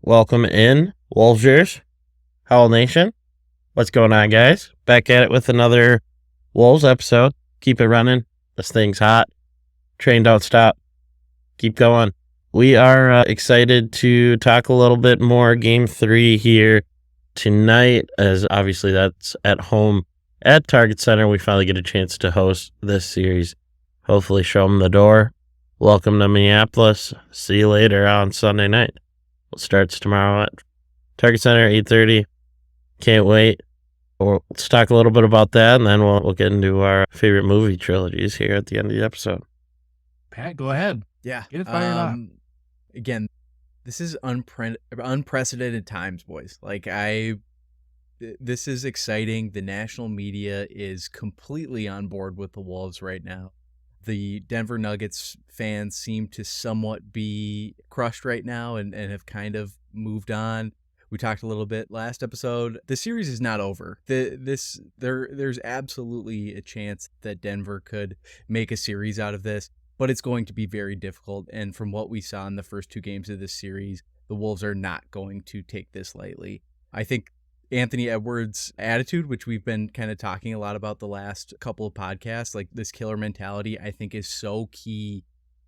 Welcome in, Wolvesers, Howl Nation. What's going on, guys? Back at it with another Wolves episode. Keep it running. This thing's hot. Train don't stop. Keep going. We are excited to talk a little bit more Game 3 here tonight, as obviously that's at home at Target Center. We finally get a chance to host this series. Hopefully show them the door. Welcome to Minneapolis. See you later on Sunday night. Starts tomorrow at Target Center, 8:30. Can't wait. Let's talk a little bit about that, and then we'll get into our favorite movie trilogies here at the end of the episode. Pat, go ahead. Yeah. Get it fired up. Again, this is unprecedented times, boys. This is exciting. The national media is completely on board with the Wolves right now. The Denver Nuggets fans seem to somewhat be crushed right now and have kind of moved on. We talked a little bit last episode. The series is not over. There's absolutely a chance that Denver could make a series out of this, but it's going to be very difficult. And from what we saw in the first two games of this series, the Wolves are not going to take this lightly. I think Anthony Edwards' attitude, which we've been kind of talking a lot about the last couple of podcasts, like this killer mentality, I think is so key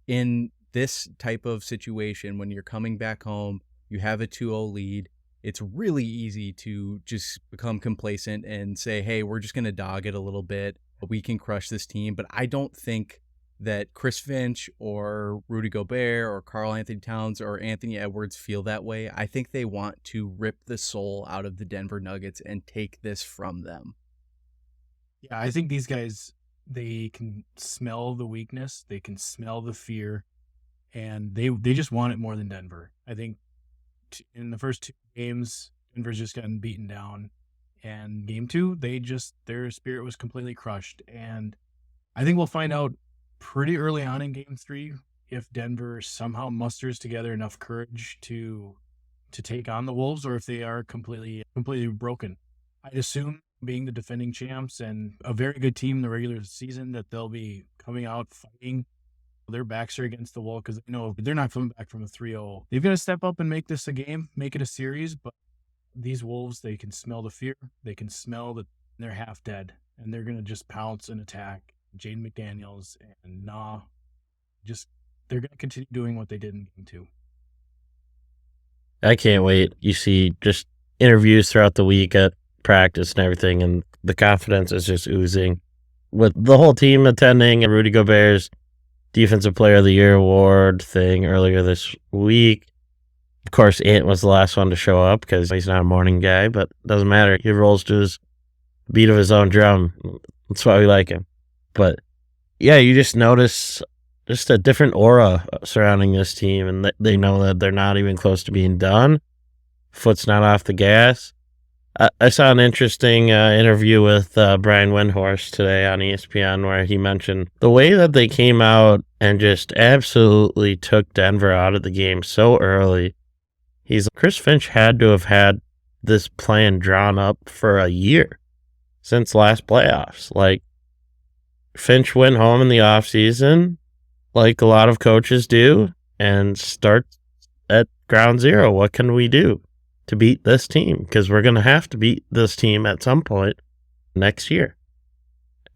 in this type of situation. When you're coming back home, you have a 2-0 lead. It's really easy to just become complacent and say, hey, we're just going to dog it a little bit. We can crush this team. But I don't think that Chris Finch or Rudy Gobert or Karl Anthony Towns or Anthony Edwards feel that way. I think they want to rip the soul out of the Denver Nuggets and take this from them. Yeah, I think these guys, they can smell the weakness. They can smell the fear. And they just want it more than Denver. I think in the first two games, Denver's just gotten beaten down. And game two, their spirit was completely crushed. And I think we'll find out pretty early on in game three if Denver somehow musters together enough courage to take on the Wolves, or if they are completely broken. I'd assume, being the defending champs and a very good team in the regular season, that they'll be coming out fighting. Their backs are against the wall because they know they're not coming back from a 3-0. They've got to step up and make this a game, make it a series. But these Wolves, they can smell the fear. They can smell that they're half dead, and they're going to just pounce and attack Jaden McDaniels and they're going to continue doing what they did in game two. I can't wait. You see just interviews throughout the week at practice and everything, and the confidence is just oozing. With the whole team attending, and Rudy Gobert's Defensive Player of the Year award thing earlier this week. Of course, Ant was the last one to show up because he's not a morning guy, but it doesn't matter. He rolls to his beat of his own drum. That's why we like him. But yeah, you just notice just a different aura surrounding this team, and they know that they're not even close to being done. Foot's not off the gas. I saw an interesting interview with Brian Windhorst today on ESPN where he mentioned the way that they came out and just absolutely took Denver out of the game so early. Chris Finch had to have had this plan drawn up for a year since last playoffs. Like, Finch went home in the offseason, like a lot of coaches do, and start at ground zero. What can we do to beat this team? Because we're going to have to beat this team at some point next year.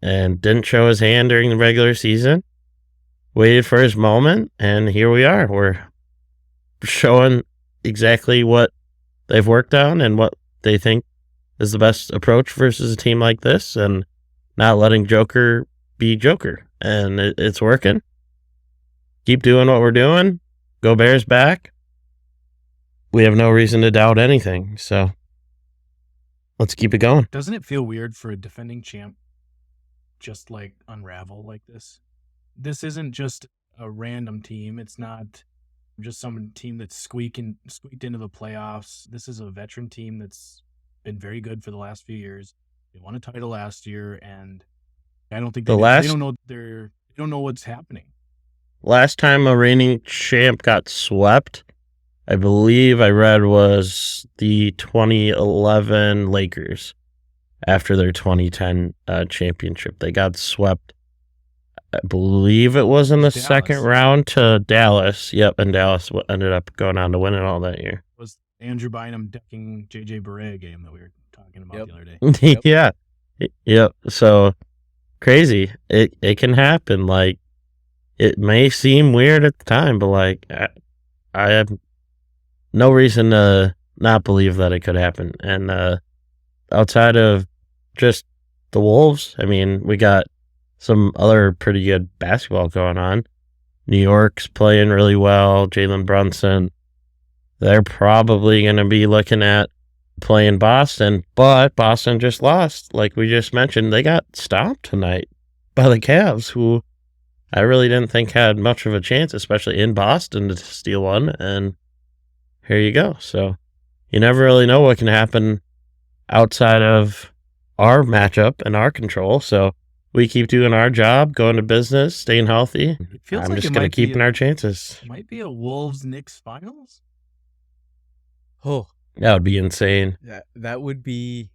And didn't show his hand during the regular season. Waited for his moment, and here we are. We're showing exactly what they've worked on and what they think is the best approach versus a team like this, and not letting Joker be Joker. And it's working. Keep doing what we're doing. Go Bears back. We have no reason to doubt anything, so let's keep it going. Doesn't it feel weird for a defending champ just like unravel like this? This isn't just a random team. It's not just some team that's squeaked into the playoffs. This is a veteran team that's been very good for the last few years. They won a title last year, and I don't think they don't know what's happening. Last time a reigning champ got swept, I believe I read, was the 2011 Lakers after their 2010 championship. They got swept. I believe it was in the second round to Dallas. Yep, and Dallas ended up going on to win it all that year. Andrew Bynum decking JJ Barea game that we were talking about Yep. the other day. Yeah. Yep. So crazy. It can happen. Like, it may seem weird at the time, but like I have no reason to not believe that it could happen. And outside of just the Wolves, I mean, we got some other pretty good basketball going on. New York's playing really well. Jalen Brunson. They're probably going to be looking at playing Boston, but Boston just lost. Like we just mentioned, they got stomped tonight by the Cavs, who I really didn't think had much of a chance, especially in Boston, to steal one. And here you go. So you never really know what can happen outside of our matchup and our control. So we keep doing our job, going to business, staying healthy. It feels I'm like just it going to might keep be in our chances. might be a Wolves-Knicks finals. Oh, That would be insane. that would be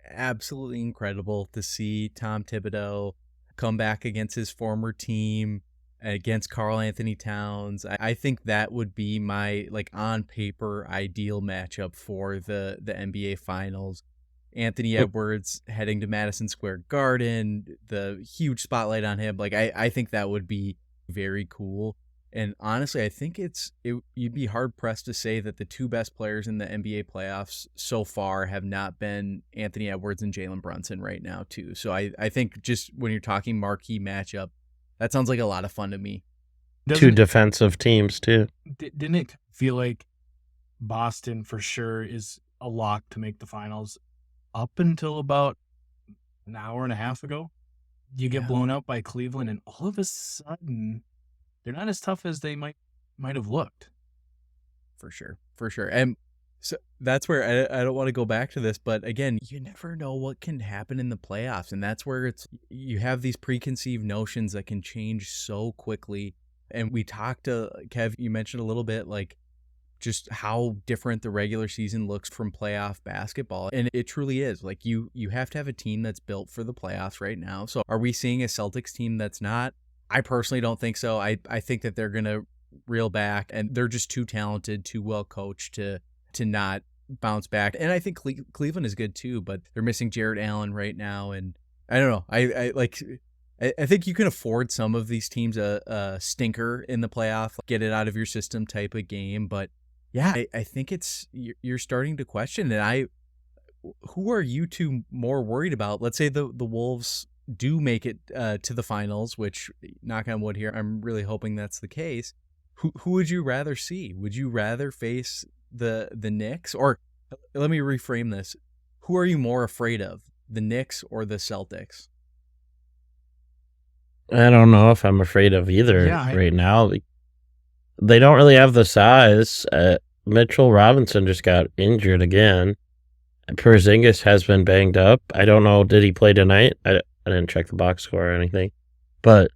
absolutely incredible to see Tom Thibodeau come back against his former team, against Karl Anthony Towns. I think that would be my, like, on paper ideal matchup for the NBA Finals. Anthony Edwards heading to Madison Square Garden, the huge spotlight on him. Like, I think that would be very cool. And honestly, I think you'd be hard pressed to say that the two best players in the NBA playoffs so far have not been Anthony Edwards and Jalen Brunson right now too. So I think just when you're talking marquee matchup, that sounds like a lot of fun to me. Two defensive teams too. Didn't it feel like Boston for sure is a lock to make the finals up until about an hour and a half ago? You get blown out by Cleveland, and all of a sudden they're not as tough as they might have looked. For sure. And so that's where I don't want to go back to this, but again, you never know what can happen in the playoffs. And that's where you have these preconceived notions that can change so quickly. And we talked to Kev, you mentioned a little bit, like, just how different the regular season looks from playoff basketball. And it truly is. Like, you have to have a team that's built for the playoffs right now. So are we seeing a Celtics team that's not? I personally don't think so. I think that they're going to reel back, and they're just too talented, too well coached to not bounce back. And I think Cleveland is good too, but they're missing Jared Allen right now. And I don't know. I think you can afford some of these teams a stinker in the playoff, get it out of your system type of game. But yeah, I think you're starting to question. And who are you two more worried about? Let's say the Wolves do make it to the finals, which, knock on wood here, I'm really hoping that's the case. Who would you rather see? Would you rather face the Knicks? Or let me reframe this. Who are you more afraid of, the Knicks or the Celtics? I don't know if I'm afraid of either right now. They don't really have the size. Mitchell Robinson just got injured again. Porzingis has been banged up. I don't know. Did he play tonight? I didn't check the box score or anything. But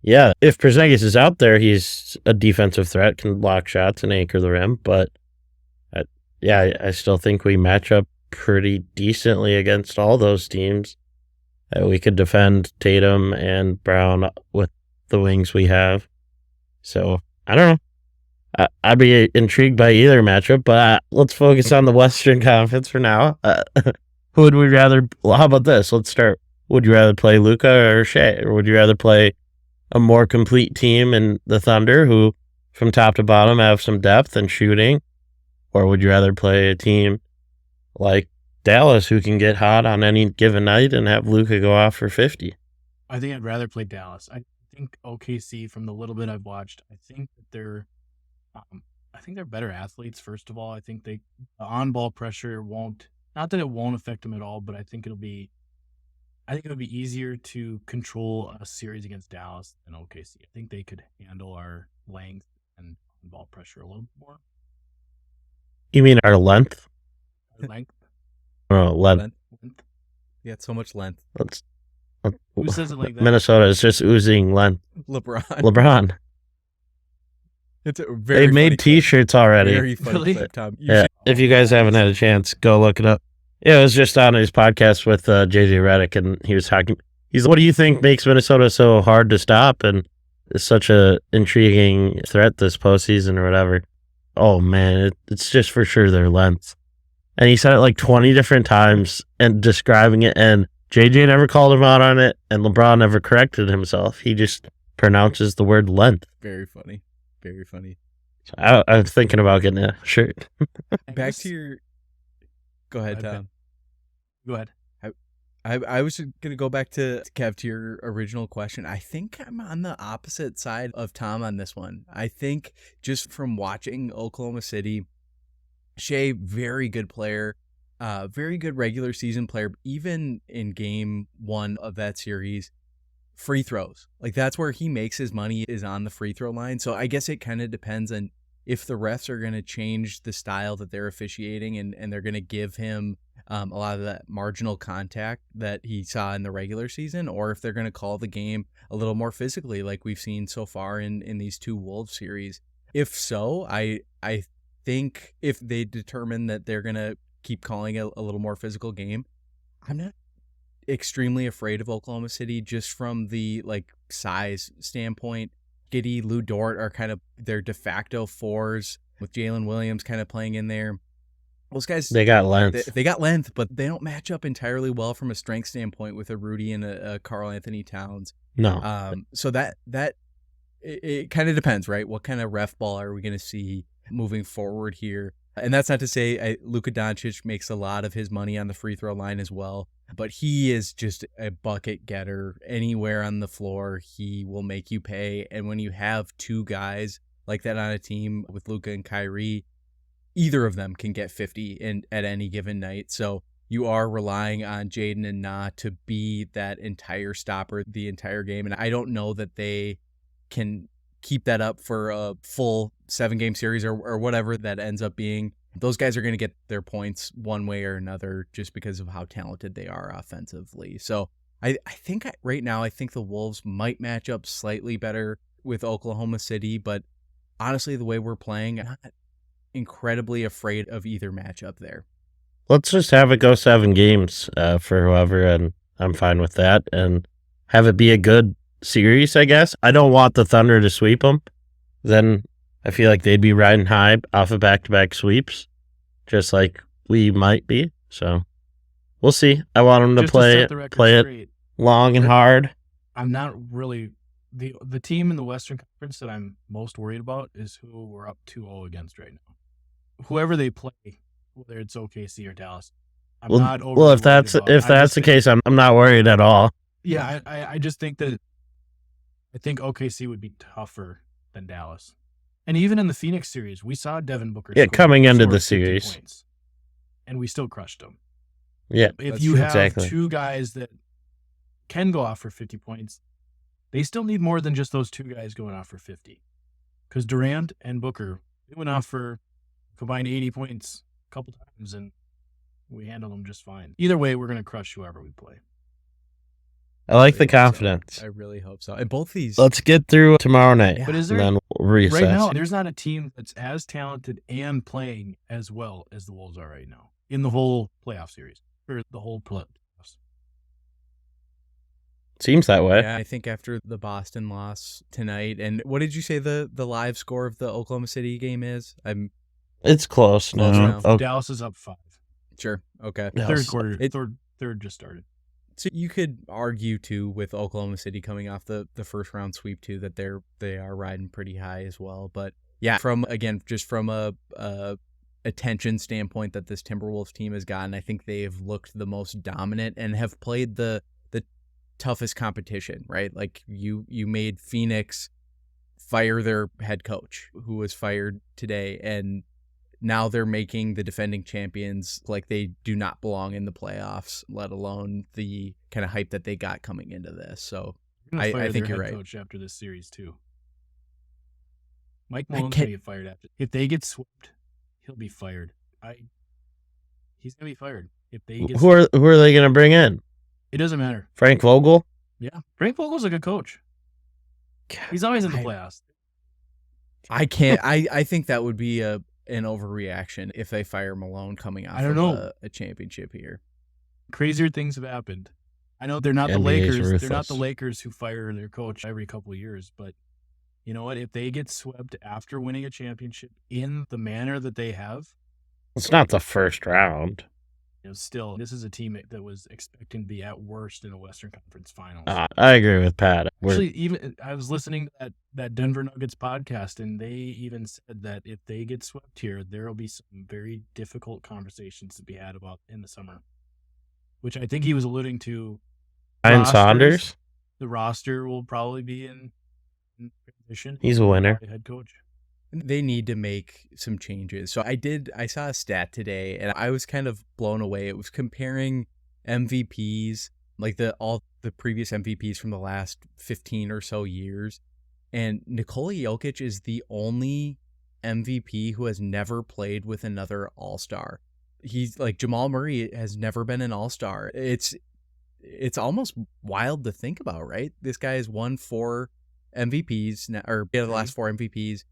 yeah, if Porzingis is out there, he's a defensive threat, can block shots and anchor the rim. But I still think we match up pretty decently against all those teams. We could defend Tatum and Brown with the wings we have. So I don't know. I'd be intrigued by either matchup, but let's focus on the Western Conference for now. Who would we rather? Well, how about this? Let's start. Would you rather play Luka or Shea, or would you rather play a more complete team in the Thunder, who from top to bottom have some depth and shooting, or would you rather play a team like Dallas, who can get hot on any given night and have Luka go off for 50? I think I'd rather play Dallas. I think OKC, from the little bit I've watched, I think that they're better athletes. First of all, I think the on-ball pressure won't, not that it won't affect them at all, but I think it'll be easier to control a series against Dallas than OKC. I think they could handle our length and on-ball pressure a little bit more. You mean our length? Our length. Oh, length. Yeah, so much length. Who says it like that? Minnesota is just oozing length. LeBron. It's a very They've made T-shirts already. Very funny clip, Tom. If you guys haven't had a chance, go look it up. Yeah, it was just on his podcast with JJ Redick, and he was talking. What do you think makes Minnesota so hard to stop and is such a intriguing threat this postseason or whatever? oh man, it's just for sure their length. And he said it like 20 different times and describing it, and JJ never called him out on it, and LeBron never corrected himself. He just pronounces the word length. Very funny. Very funny. I'm thinking about getting a shirt. Back to your... Go ahead, Tom. Go ahead. I was going to go back to Kev, to your original question. I think I'm on the opposite side of Tom on this one. I think just from watching Oklahoma City, Shea, very good player, very good regular season player, even in game 1 of that series, free throws. Like, that's where he makes his money, is on the free throw line. So I guess it kind of depends on if the refs are going to change the style that they're officiating and they're going to give him a lot of that marginal contact that he saw in the regular season, or if they're going to call the game a little more physically like we've seen so far in these 2 Wolves series. If so, I think if they determine that they're going to keep calling it a little more physical game, I'm not extremely afraid of Oklahoma City just from the size standpoint. Giddey, Lou Dort are kind of their de facto 4s, with Jalen Williams kind of playing in there. Those guys, they got length. They got length, but they don't match up entirely well from a strength standpoint with a Rudy and a Karl Anthony Towns. No. So that it kind of depends, right? What kind of ref ball are we going to see moving forward here? And that's not to say Luka Doncic makes a lot of his money on the free throw line as well, but he is just a bucket getter. Anywhere on the floor, he will make you pay. And when you have 2 guys like that on a team with Luka and Kyrie, either of them can get 50 at any given night. So you are relying on Jaden and Na to be that entire stopper the entire game. And I don't know that they can keep that up for a full 7-game series or whatever that ends up being. Those guys are going to get their points one way or another just because of how talented they are offensively. So I think right now, I think the Wolves might match up slightly better with Oklahoma City, but honestly, the way we're playing, I'm not incredibly afraid of either matchup there. Let's just have it go 7 games for whoever, and I'm fine with that, and have it be a good series, I guess. I don't want the Thunder to sweep them. Then I feel like they'd be riding high off of back-to-back sweeps, just like we might be. So we'll see. I want them to Just play set the record it straight, long and hard. I'm not really the team in the Western Conference that I'm most worried about is who we're up 2-0 against right now. Whoever they play, whether it's OKC or Dallas, I'm not overly well, if that's the case, I'm not worried at all. Yeah, I just think that I think OKC would be tougher than Dallas. And even in the Phoenix series, we saw Devin Booker coming into the 50 series, points, and we still crushed him. Yeah, if you have 2 guys that can go off for 50 points, they still need more than just those 2 guys going off for 50. Because Durant and Booker, they went off for combined 80 points a couple times, and we handled them just fine. Either way, we're going to crush whoever we play. I like the confidence. I really hope so. And both these... Let's get through tomorrow night. But is and there, then we'll reassess. Right now, there's not a team that's as talented and playing as well as the Wolves are right now in the whole playoff series, or the whole playoffs. Seems that way. Yeah, I think after the Boston loss tonight, and what did you say the live score of the Oklahoma City game is? It's close now. Oh. Dallas is up 5. Sure. Okay. Third quarter. Third just started. So you could argue too with Oklahoma City coming off the first round sweep too that they are riding pretty high as well. But yeah, from a attention standpoint that this Timberwolves team has gotten, I think they have looked the most dominant and have played the toughest competition, right? Like you made Phoenix fire their head coach who was fired today, and now they're making the defending champions like they do not belong in the playoffs, let alone the kind of hype that they got coming into this. So I think you're right. Coach after this series too. Mike Malone's gonna get fired after. If they get swept, he'll be fired. He's gonna be fired if they get. Who are they gonna bring in? It doesn't matter. Frank Vogel? Yeah. Frank Vogel's a good coach. He's always in the playoffs. I can't. I think that would be an overreaction if they fire Malone coming off of a championship here. Crazier things have happened. I know they're not the Lakers. They're not the Lakers who fire their coach every couple of years, but You know what? If they get swept after winning a championship in the manner that they have, It's not the first round. still, this is a team that was expecting to be at worst in a Western Conference Finals. I agree with Pat. Actually, even I was listening to that Denver Nuggets podcast, and they even said that if they get swept here, there will be some very difficult conversations to be had about in the summer, which I think he was alluding to. Ryan Saunders? The roster will probably be in transition. He's a winner. Head coach. They need to make some changes. So I saw a stat today and I was kind of blown away. It was comparing MVPs, like all the previous MVPs from the last 15 or so years. And Nikola Jokic is the only MVP who has never played with another All-Star. He's like Jamal Murray has never been an All-Star. It's almost wild to think about, right? This guy has won 4 MVPs or the last 4 MVPs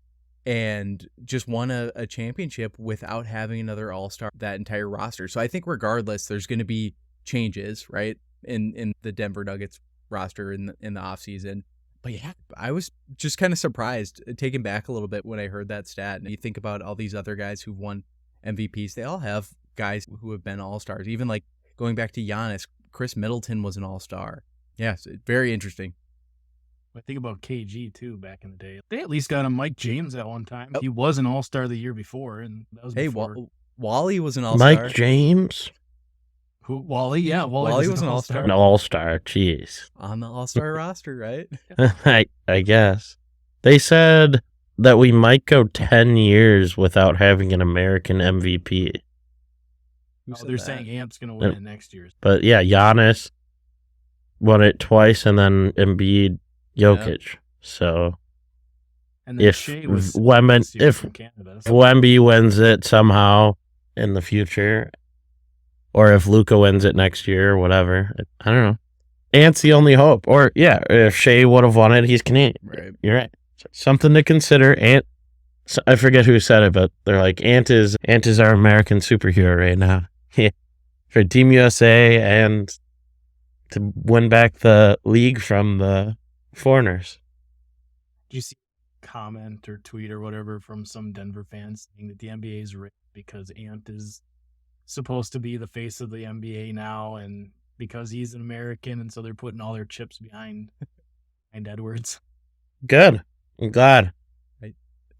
and just won a championship without having another All-Star, that entire roster. So I think regardless, there's going to be changes, right, in the Denver Nuggets roster in the offseason. But yeah, I was just kind of surprised, taken back a little bit when I heard that stat. And you think about all these other guys who've won MVPs, they all have guys who have been All-Stars. Even like going back to Giannis, Chris Middleton was an All-Star. Yeah, so very interesting. I think about KG too back in the day. They at least got a Mike James at one time. He was an All-Star the year before, and that was before. Wally was an All-Star. Mike James? Who? Wally? Yeah, Wally was an All-Star. An All-Star, jeez. On the All-Star roster, right? I guess. They said that we might go 10 years without having an American MVP. They're saying Amp's going to win it next year. But yeah, Giannis won it twice, and then Embiid, Jokic. Yeah. So and then if Wemby wins it somehow in the future, or if Luka wins it next year or whatever, I don't know. Ant's the only hope. Or yeah, if Shea would have won it, he's Canadian. Right. You're right. Something to consider. Ant, I forget who said it, but they're like, Ant is our American superhero right now. For Team USA and to win back the league from the foreigners. Did you see a comment or tweet or whatever from some Denver fans saying that the NBA is rigged because Ant is supposed to be the face of the NBA now, and because he's an American, and so they're putting all their chips behind Edwards? Good. I'm glad.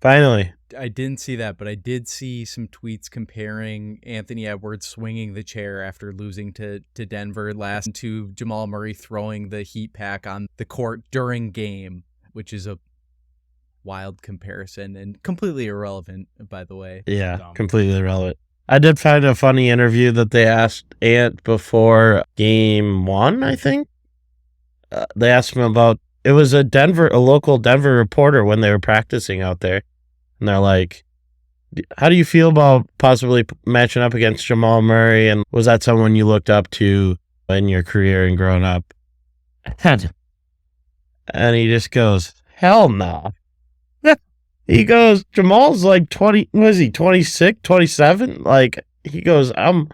Finally. I didn't see that, but I did see some tweets comparing Anthony Edwards swinging the chair after losing to Denver last to Jamal Murray throwing the heat pack on the court during game, which is a wild comparison and completely irrelevant, by the way. Yeah, completely irrelevant. I did find a funny interview that they asked Ant before game 1, I think. They asked him about, it was a local Denver reporter when they were practicing out there. And they're like, how do you feel about possibly matching up against Jamal Murray? And was that someone you looked up to in your career and growing up? And he just goes, hell no. He goes, Jamal's like 20, what is he, 26, 27? Like, he goes, I'm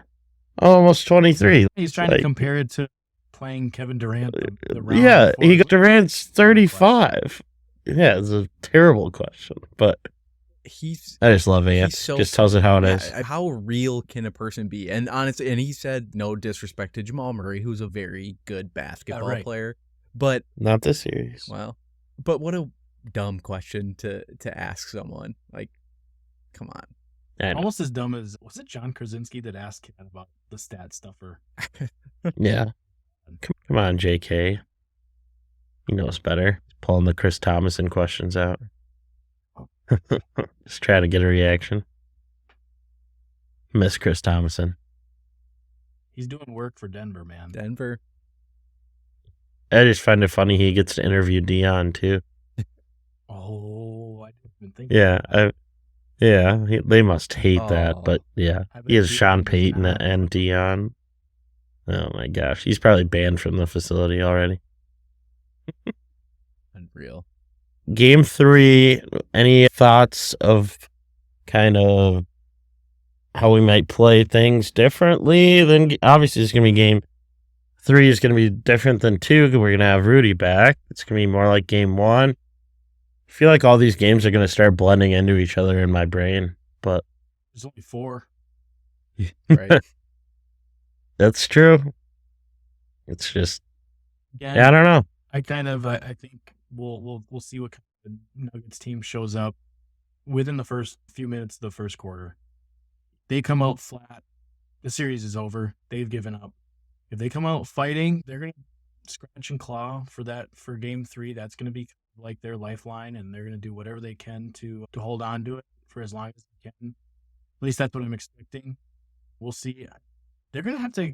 almost 23. He's trying to compare it to playing Kevin Durant. Yeah, Durant's 35. Yeah, it's a terrible question, but I just love it. Just tells it how it is. How real can a person be? And honestly, and he said no disrespect to Jamal Murray, who's a very good basketball player, but not this series. Well, but what a dumb question to ask someone. Like, come on. Almost as dumb as, was it John Krasinski that asked Kat about the stat stuffer? Yeah. Come on, JK. He knows better. Pulling the Chris Thomason questions out. Just trying to get a reaction. Miss Chris Thomason. He's doing work for Denver, man. Denver. I just find it funny he gets to interview Dion, too. Oh, I didn't even think that. They must hate that, but yeah. He has Sean Payton and Dion. Oh my gosh. He's probably banned from the facility already. Unreal. Game 3, any thoughts of kind of how we might play things differently? Then obviously it's going to be game 3 is going to be different than 2 because we're going to have Rudy back. It's going to be more like game 1. I feel like all these games are going to start blending into each other in my brain, but There's only 4. Right. that's true. It's just, Again, yeah, I don't know. I think we'll see what kind of Nuggets team shows up within the first few minutes of the first quarter. They come out flat, the series is over. They've given up. If they come out fighting, they're gonna scratch and claw for game 3. That's gonna be like their lifeline, and they're gonna do whatever they can to hold on to it for as long as they can. At least that's what I'm expecting. We'll see. They're gonna have to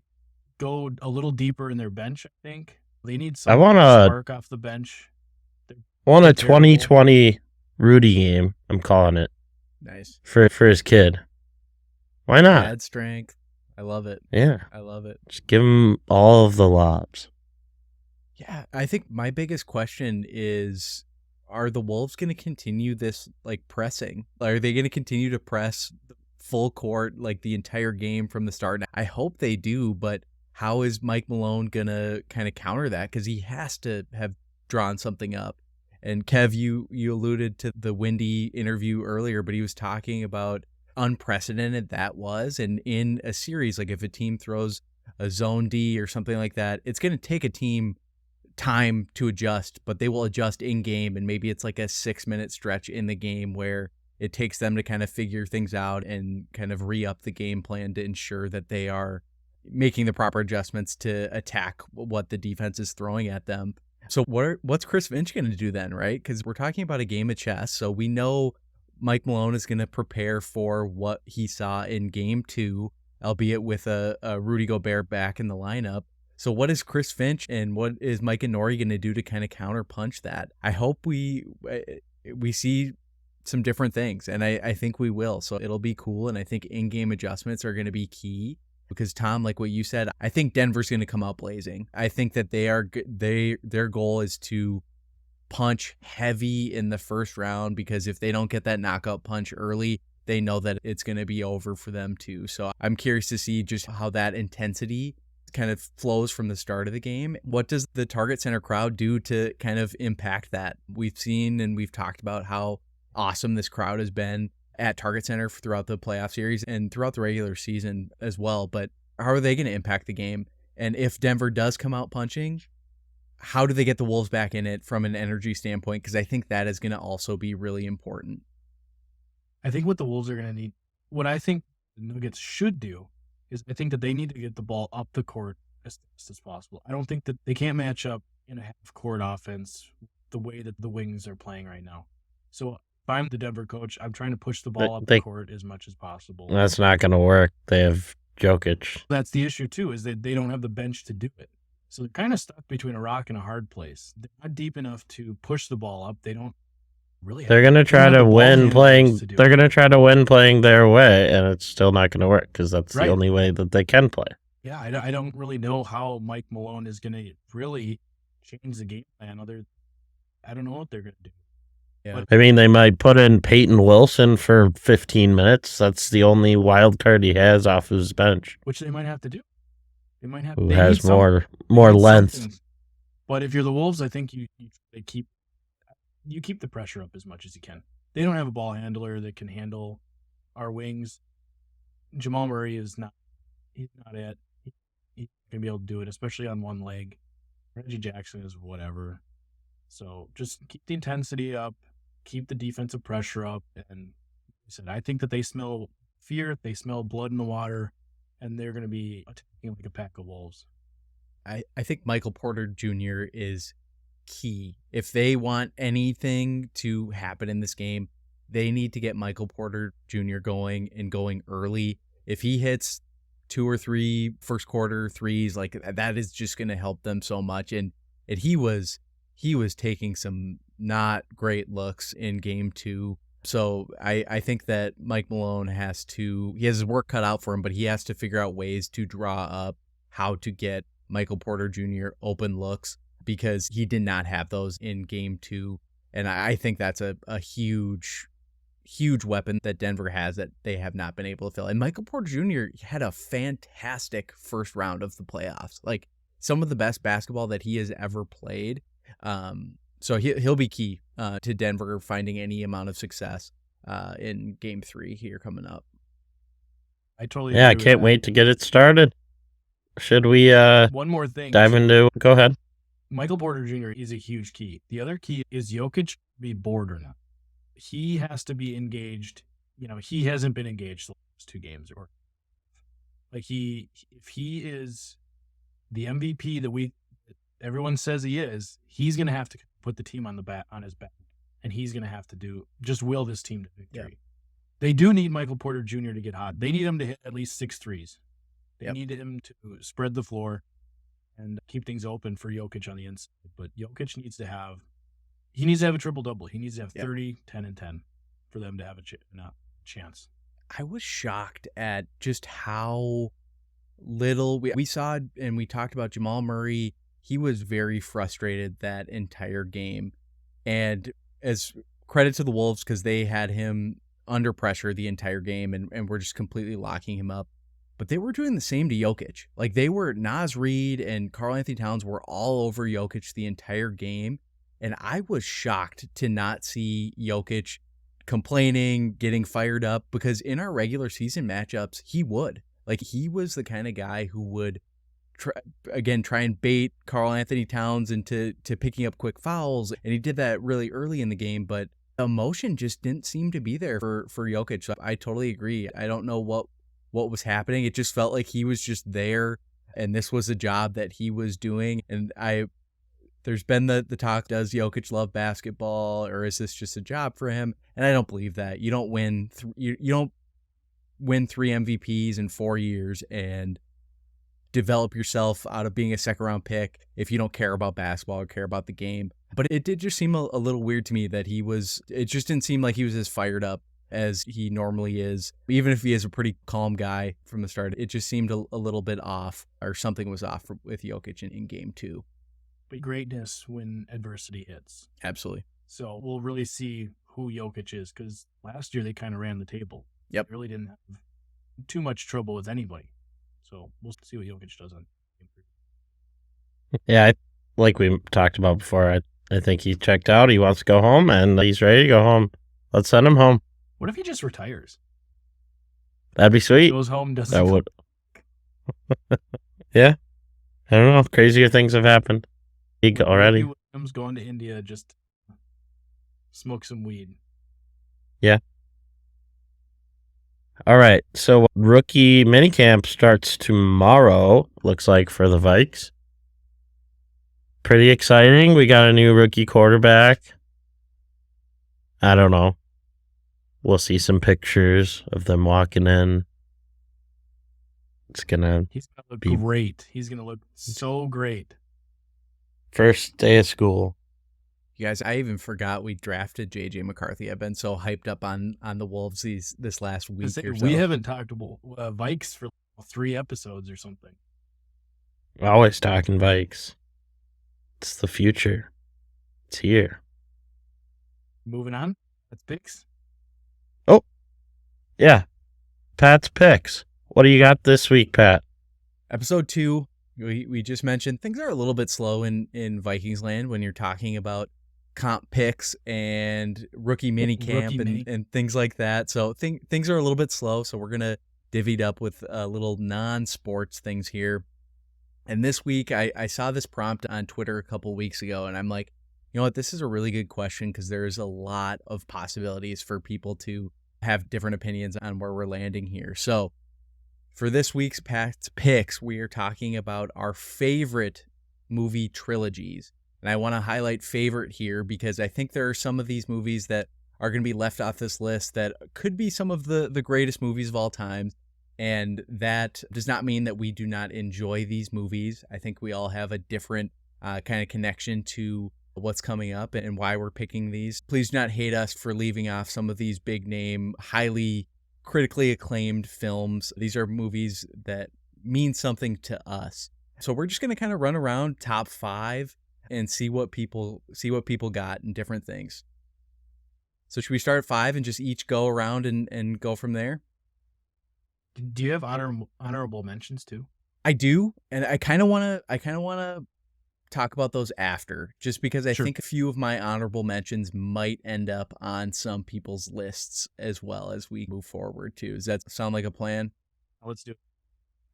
go a little deeper in their bench. I think they need some spark off the bench. Want a 2020 Rudy game. I'm calling it. Nice. For his kid. Why not? Add strength. I love it. Yeah. I love it. Just give him all of the lobs. Yeah, I think my biggest question is, are the Wolves going to continue this like pressing? Are they going to continue to press full court like the entire game from the start? I hope they do, but how is Mike Malone going to kind of counter that? Because he has to have drawn something up. And Kev, you alluded to the Windy interview earlier, but he was talking about unprecedented that was. And in a series, like if a team throws a zone D or something like that, it's going to take a team time to adjust, but they will adjust in game. And maybe it's like a 6-minute stretch in the game where it takes them to kind of figure things out and kind of re-up the game plan to ensure that they are making the proper adjustments to attack what the defense is throwing at them. So what's Chris Finch going to do then, right? Because we're talking about a game of chess. So we know Mike Malone is going to prepare for what he saw in game 2, albeit with a Rudy Gobert back in the lineup. So what is Chris Finch and what is Mike and Nori going to do to kind of counterpunch that? I hope we see some different things, and I think we will. So it'll be cool, and I think in-game adjustments are going to be key. Because Tom, like what you said, I think Denver's going to come out blazing. I think that their goal is to punch heavy in the first round, because if they don't get that knockout punch early, they know that it's going to be over for them too. So I'm curious to see just how that intensity kind of flows from the start of the game. What does the Target Center crowd do to kind of impact that? We've seen and we've talked about how awesome this crowd has been at Target Center throughout the playoff series and throughout the regular season as well. But how are they going to impact the game? And if Denver does come out punching, how do they get the Wolves back in it from an energy standpoint? Because I think that is going to also be really important. I think what the Wolves are going to need, what I think the Nuggets should do, is I think that they need to get the ball up the court as fast as possible. I don't think that they can't match up in a half-court offense the way that the Wings are playing right now. So if I'm the Denver coach, I'm trying to push the ball up the court as much as possible. That's not going to work. They have Jokic. That's the issue, too, is that they don't have the bench to do it. So they're kind of stuck between a rock and a hard place. They're not deep enough to push the ball up. They don't really have. They're going to try to win playing. They're going to try to win playing their way, and it's still not going to work because that's the only way that they can play. Yeah, I don't really know how Mike Malone is going to really change the game plan. I don't know what they're going to do. Yeah. I mean, they might put in Peyton Wilson for 15 minutes. That's the only wild card he has off his bench. Which they might have to do. They might have. Who has more length? Something. But if you're the Wolves, I think you keep the pressure up as much as you can. They don't have a ball handler that can handle our wings. Jamal Murray is not. He's not it. He's going to be able to do it, especially on one leg. Reggie Jackson is whatever. So just keep the intensity up, keep the defensive pressure up, and like I said, I think that they smell fear, they smell blood in the water, and they're going to be attacking like a pack of wolves. I think Michael Porter Jr. is key. If they want anything to happen in this game, they need to get Michael Porter Jr. going and going early. If he hits 2 or 3 first quarter threes, like that is just going to help them so much. And he was taking some not great looks in game 2. So I think that Mike Malone he has his work cut out for him, but he has to figure out ways to draw up how to get Michael Porter Jr. open looks, because he did not have those in game 2. And I think that's a huge weapon that Denver has that they have not been able to fill. And Michael Porter Jr. had a fantastic first round of the playoffs. Like some of the best basketball that he has ever played. So he'll be key to Denver finding any amount of success in Game 3 here coming up. I totally Yeah, I agree with can't that. wait to get it started. Should we One more thing. dive too. into? Go ahead. Michael Porter Jr. is a huge key. The other key is Jokic be bored or not. He has to be engaged. He hasn't been engaged the last 2 games, or like if he is the MVP that everyone says he is, he's going to have to put the team on his back, and he's going to have to just will this team to victory. Yeah. They do need Michael Porter Jr. to get hot. They need him to hit at least 6 threes. They Yep. need him to spread the floor and keep things open for Jokic on the inside. But Jokic needs to have a triple-double. He needs to have 30, 10, and 10 for them to have a chance. I was shocked at just how little we saw, and we talked about Jamal Murray. He was very frustrated that entire game. And as credit to the Wolves, because they had him under pressure the entire game and were just completely locking him up. But they were doing the same to Jokic. Like Naz Reid and Karl Anthony Towns were all over Jokic the entire game. And I was shocked to not see Jokic complaining, getting fired up, because in our regular season matchups, he would. Like, he was the kind of guy who would try and bait Karl Anthony Towns into picking up quick fouls. And he did that really early in the game, but emotion just didn't seem to be there for Jokic. So I totally agree. I don't know what was happening. It just felt like he was just there, and this was a job that he was doing. And there's been the talk, does Jokic love basketball, or is this just a job for him? And I don't believe that. You don't win you don't win 3 MVPs in 4 years and develop yourself out of being a second round pick if you don't care about basketball or care about the game. But it did just seem a little weird to me that it just didn't seem like he was as fired up as he normally is. Even if he is a pretty calm guy from the start, it just seemed a little bit off, or something was off with Jokic in Game 2. But greatness when adversity hits. Absolutely. So we'll really see who Jokic is, because last year they kind of ran the table. Yep. They really didn't have too much trouble with anybody. So we'll see what Jokic does on Game 3. Yeah, like we talked about before, I think he checked out. He wants to go home, and he's ready to go home. Let's send him home. What if he just retires? That'd be sweet. Goes home, doesn't. That would. Yeah. I don't know. Crazier things have happened. Already. Ricky Williams going to India, just smoke some weed. Yeah. All right. So rookie minicamp starts tomorrow, looks like, for the Vikes. Pretty exciting. We got a new rookie quarterback. I don't know. We'll see some pictures of them walking in. He's going to look great. He's going to look so great. First day of school. You guys, I even forgot we drafted JJ McCarthy. I've been so hyped up on the Wolves this last week or so. We haven't talked about Vikes for 3 episodes or something. Always talking Vikes. It's the future. It's here. Moving on. That's picks. Oh, yeah. Pat's picks. What do you got this week, Pat? Episode 2, we just mentioned things are a little bit slow in Vikings land when you're talking about comp picks and rookie minicamp and things like that. So things are a little bit slow. So we're going to divvy it up with little non-sports things here. And this week, I saw this prompt on Twitter a couple weeks ago, and I'm like, you know what, this is a really good question, because there's a lot of possibilities for people to have different opinions on where we're landing here. So for this week's Pat's Picks, we are talking about our favorite movie trilogies. And I want to highlight favorite here, because I think there are some of these movies that are going to be left off this list that could be some of the greatest movies of all time. And that does not mean that we do not enjoy these movies. I think we all have a different kind of connection to what's coming up and why we're picking these. Please do not hate us for leaving off some of these big name, highly critically acclaimed films. These are movies that mean something to us. So we're just going to kind of run around top 5 and see what people got in different things. So should we start at 5 and just each go around and go from there? Do you have honorable mentions too? I do, and I kind of want to talk about those after, just because I Sure. think a few of my honorable mentions might end up on some people's lists as well as we move forward too. Does that sound like a plan? Let's do it.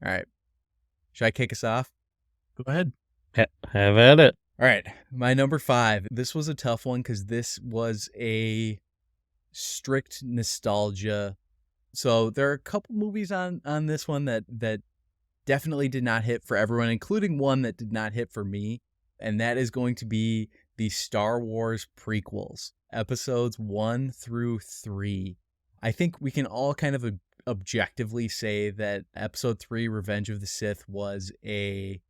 All right. Should I kick us off? Go ahead. Have at it. All right. My number 5. This was a tough one because this was a strict nostalgia. So there are a couple movies on this one that definitely did not hit for everyone, including one that did not hit for me. And that is going to be the Star Wars prequels, episodes 1 through 3. I think we can all kind of objectively say that episode 3, Revenge of the Sith, was a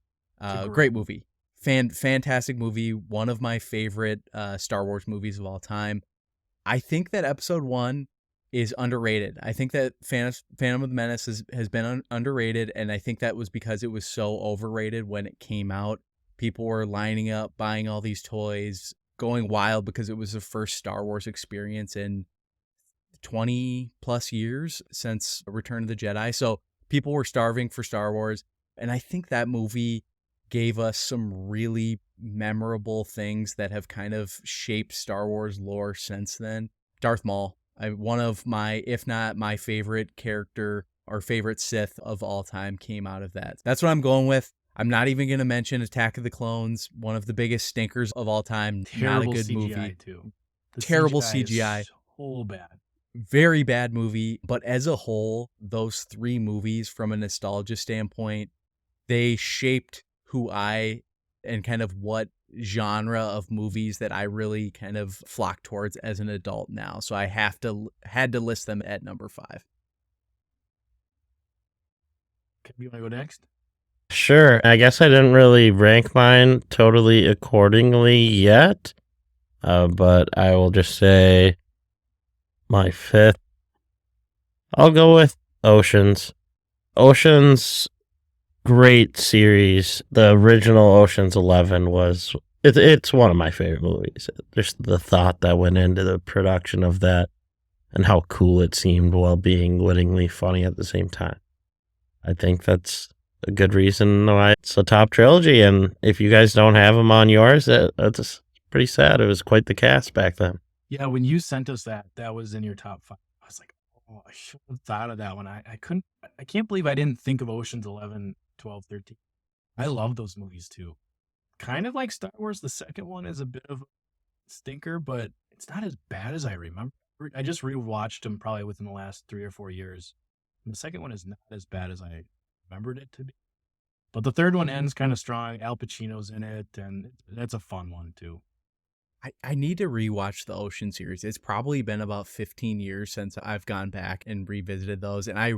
great movie. Fantastic movie. One of my favorite Star Wars movies of all time. I think that episode 1 is underrated. I think that Phantom of the Menace has been underrated, and I think that was because it was so overrated when it came out. People were lining up, buying all these toys, going wild because it was the first Star Wars experience in 20 plus years since Return of the Jedi. So people were starving for Star Wars, and I think that movie gave us some really memorable things that have kind of shaped Star Wars lore since then. Darth Maul. One of my, if not my favorite character or favorite Sith of all time came out of that. That's what I'm going with. I'm not even going to mention Attack of the Clones, one of the biggest stinkers of all time. Terrible Not a good CGI movie. too. The Terrible CGI. CGI. Is so bad. Very bad movie. But as a whole, those 3 movies, from a nostalgia standpoint, they shaped who I and kind of what genre of movies that I really kind of flock towards as an adult now. So I had to list them at number 5. Okay, you want to go next? Sure. I guess I didn't really rank mine totally accordingly yet, but I will just say my 5th. I'll go with Oceans. Oceans, great series. The original Ocean's 11 was it's one of my favorite movies. Just the thought that went into the production of that and how cool it seemed while being wittingly funny at the same time. I think that's a good reason why it's a top trilogy. And if you guys don't have them on yours, that's pretty sad. It was quite the cast back then. Yeah, when you sent us that was in your top 5. I was like, oh, I should have thought of that one. I can't believe I didn't think of Ocean's 11, 12, 13. I love those movies too. Kind of like Star Wars, the second one is a bit of a stinker, but it's not as bad as I remember. I just rewatched them probably within the last 3 or 4 years. And the second one is not as bad as I remembered it to be. But the third one ends kind of strong. Al Pacino's in it, and that's a fun one too. I need to rewatch the Ocean series. It's probably been about 15 years since I've gone back and revisited those, and I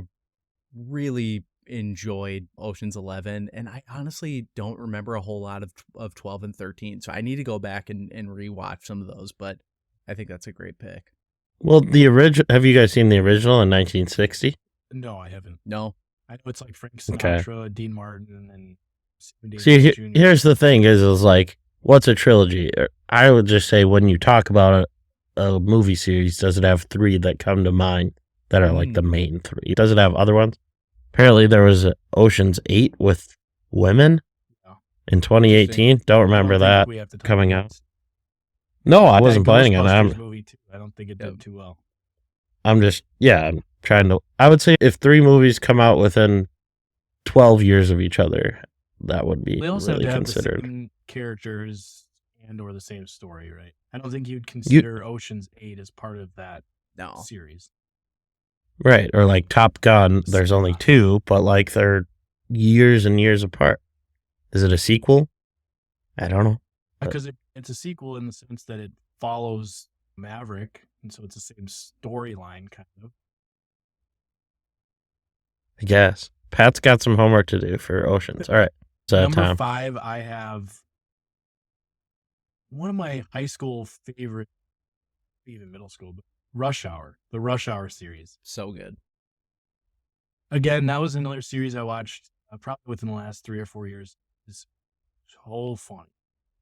really enjoyed Ocean's 11, and I honestly don't remember a whole lot of 12 and 13, so I need to go back and rewatch some of those, but I think that's a great pick. Well, the original. Have you guys seen the original in 1960? No, I haven't. No. I know it's like Frank Sinatra, Dean Martin, and Sammy See, Davis Jr. here's the thing: is like, what's a trilogy? I would just say when you talk about a movie series, does it have 3 that come to mind that are like the main 3? Does it have other ones? Apparently, there was Ocean's 8 with women in 2018. Don't remember that coming out. No, I wasn't planning on that. Movie too. I don't think it did too well. I'm trying to. I would say if 3 movies come out within 12 years of each other, that would be They also really have to considered. have the same characters and or the same story, right? I don't think you'd consider Ocean's 8 as part of that series. Right, or like Top Gun, there's only 2, but like they're years and years apart. Is it a sequel? I don't know. Because it's a sequel in the sense that it follows Maverick, and so it's the same storyline, kind of. I guess. Pat's got some homework to do for Oceans. All right. Number 5, I have one of my high school favorite, even middle school, but Rush Hour, the Rush Hour series. So good. Again, that was another series I watched probably within the last 3 or 4 years. It's so fun.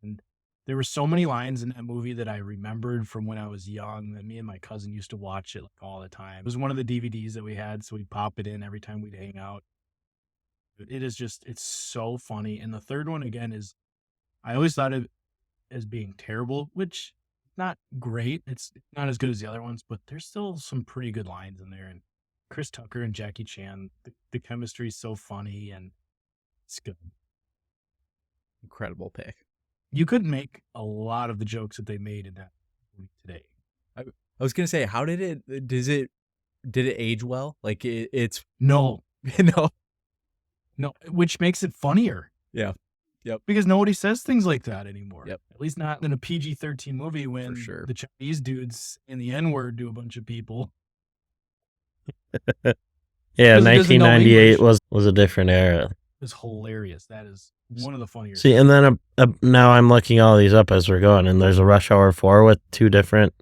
And there were so many lines in that movie that I remembered from when I was young that me and my cousin used to watch it like all the time. It was one of the DVDs that we had, so we'd pop it in every time we'd hang out. It is just, it's so funny. And the third one, again, is I always thought of it as being terrible, which not great. It's not as good as the other ones, but there's still some pretty good lines in there. And Chris Tucker and Jackie Chan, the chemistry is so funny and it's good. Incredible pick. You couldn't make a lot of the jokes that they made in that movie today. I was gonna say, how did it? Did it age well? Like it's No, no. which makes it funnier. Yeah. Yep. Because nobody says things like that anymore. Yep. At least not in a PG-13 movie when For sure. the Chinese dudes in the N-word do a bunch of people. Yeah, Because he doesn't know 1998 English. was a different era. It's hilarious. That is one of the funnier. See, and then now I'm looking all these up as we're going, and there's a Rush Hour 4 with two different,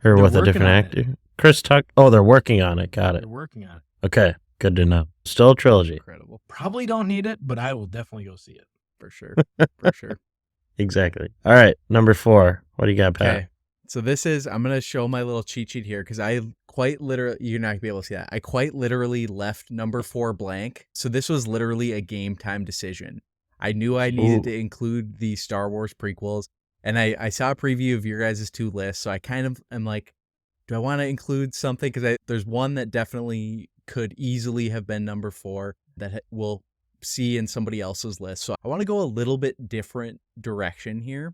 or They're with a working different on actor. Chris Tuck. Oh, they're working on it. Got it. They're working on it. Okay, good to know. Still a trilogy. Incredible. Probably don't need it, but I will definitely go see it. For sure. For sure. Exactly. All right, number 4. What do you got, Pat? Okay. So I'm going to show my little cheat sheet here because I quite literally, you're not going to be able to see that. I quite literally left number 4 blank. So this was literally a game time decision. I knew I needed to include the Star Wars prequels, and I saw a preview of your guys' 2 lists. So I kind of am like, do I want to include something? Because there's one that definitely could easily have been number 4 that we'll see in somebody else's list. So I want to go a little bit different direction here.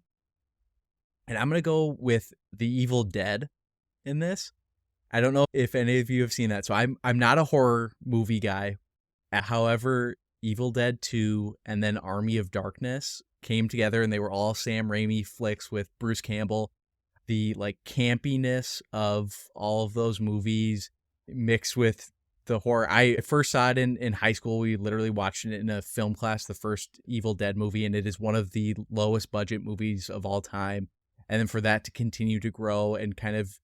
And I'm going to go with The Evil Dead in this. I don't know if any of you have seen that. So I'm not a horror movie guy. However, Evil Dead 2 and then Army of Darkness came together, and they were all Sam Raimi flicks with Bruce Campbell. The like campiness of all of those movies mixed with the horror. I first saw it in high school. We literally watched it in a film class, the first Evil Dead movie, and it is one of the lowest budget movies of all time. And then for that to continue to grow and kind of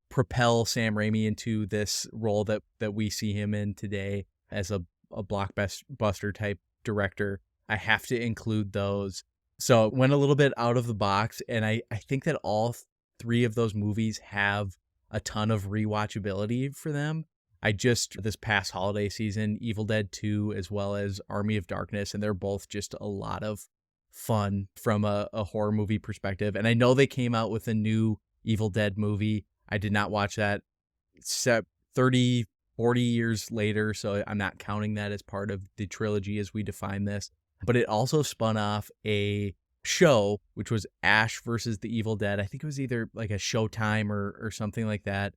propel Sam Raimi into this role that we see him in today as a blockbuster type director, I have to include those. So it went a little bit out of the box, and I think that all 3 of those movies have a ton of rewatchability for them. This past holiday season, Evil Dead 2 as well as Army of Darkness, and they're both just a lot of fun from a horror movie perspective. And I know they came out with a new Evil Dead movie. I did not watch that. It's 30, 40 years later, so I'm not counting that as part of the trilogy as we define this. But it also spun off a show, which was Ash versus the Evil Dead. I think it was either like a Showtime or something like that.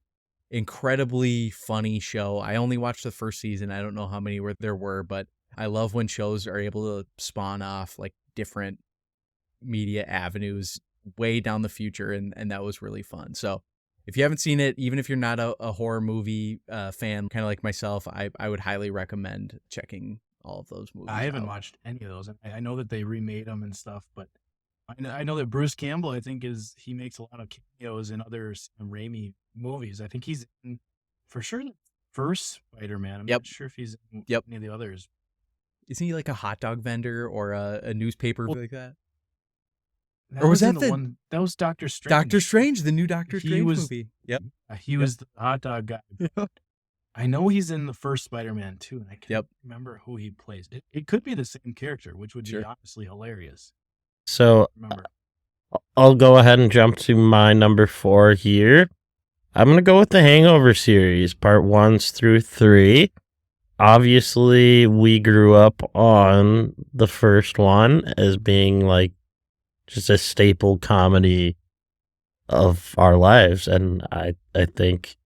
Incredibly funny show. I only watched the first season. I don't know how many there were, but I love when shows are able to spawn off like different media avenues way down the future, and that was really fun. So if you haven't seen it, even if you're not a horror movie fan, kind of like myself, I would highly recommend checking all of those movies I haven't out. watched any of those. I know that they remade them and stuff, but I know that Bruce Campbell, I think, he makes a lot of cameos in other Sam Raimi movies. I think he's in, for sure, the first Spider-Man. I'm not sure if he's in any of the others. Isn't he like a hot dog vendor or a newspaper like that? Or was that the one? That was Doctor Strange. Doctor Strange, the new Doctor Strange movie. Yep. He was the hot dog guy. I know he's in the first Spider-Man too, and I can't remember who he plays. It could be the same character, which would be honestly hilarious. So I'll go ahead and jump to my number 4 here. I'm going to go with the Hangover series, part 1s through 3. Obviously, we grew up on the first one as being like just a staple comedy of our lives. And I think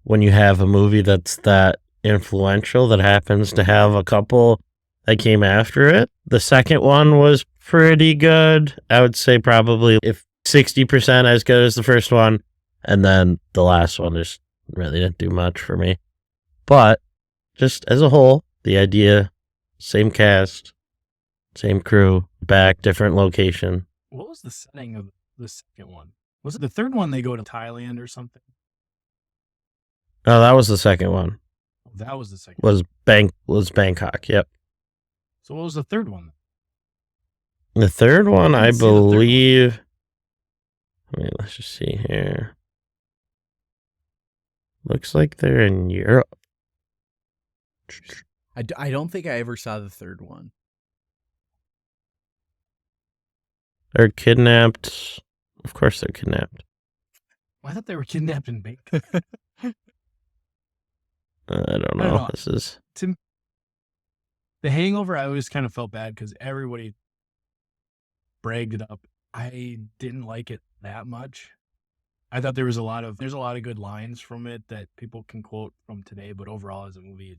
when you have a movie that's that influential that happens to have a couple that came after it, the second one was pretty good. I would say probably if 60% as good as the first one, and then the last one just really didn't do much for me. But just as a whole, the idea, same cast, same crew, back, different location. What was the setting of the second one? Was it the third one they go to Thailand or something? No, that was the second one. Oh, that was the second Was Bangkok, yep. So what was the third one? The third one, I believe... let's just see here. Looks like they're in Europe. I don't think I ever saw the third one. They're kidnapped. Of course they're kidnapped. I thought they were kidnapped in Bangkok. I don't know. I don't know. This is The Hangover, I always kind of felt bad because everybody bragged it up. I didn't like it that much. I thought there's a lot of good lines from it that people can quote from today, but overall as a movie,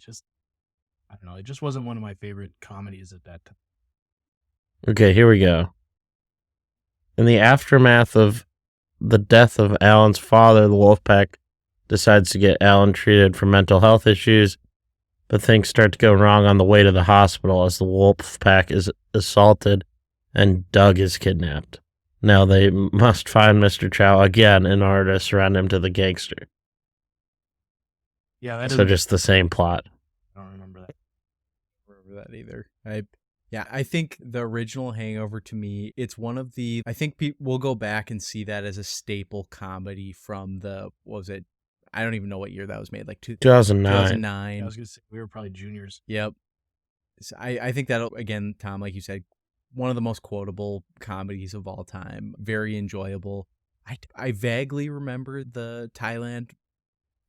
I don't know, it just wasn't one of my favorite comedies at that time. okay. Here we go. In the aftermath of the death of Alan's father, the Wolfpack decides to get Alan treated for mental health issues, but things start to go wrong on the way to the hospital as the Wolfpack is assaulted and Doug is kidnapped. Now they must find Mr. Chow again in order to surrender him to the gangster. Yeah, So just the same plot. I don't remember that. I don't remember that either. I think the original Hangover, to me, it's one of the, I think people will go back and see that as a staple comedy from what was it? I don't even know what year that was made, like 2009. 2009. I was going to say, we were probably juniors. Yep. So I think that, again, Tom, like you said, one of the most quotable comedies of all time. Very enjoyable. I vaguely remember the Thailand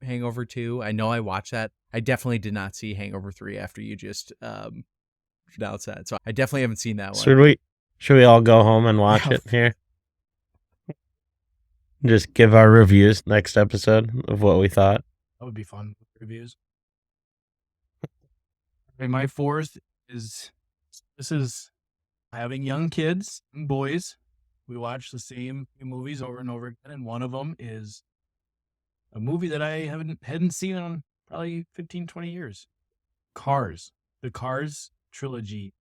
Hangover 2. I know I watched that. I definitely did not see Hangover 3 after you just announced that. So I definitely haven't seen that one. Should we all go home and watch it here? Just give our reviews next episode of what we thought. That would be fun. Reviews. Okay, my fourth is having young kids, boys. We watch the same movies over and over again, and one of them is a movie that I hadn't seen in probably 15, 20 years. Cars. The Cars trilogy.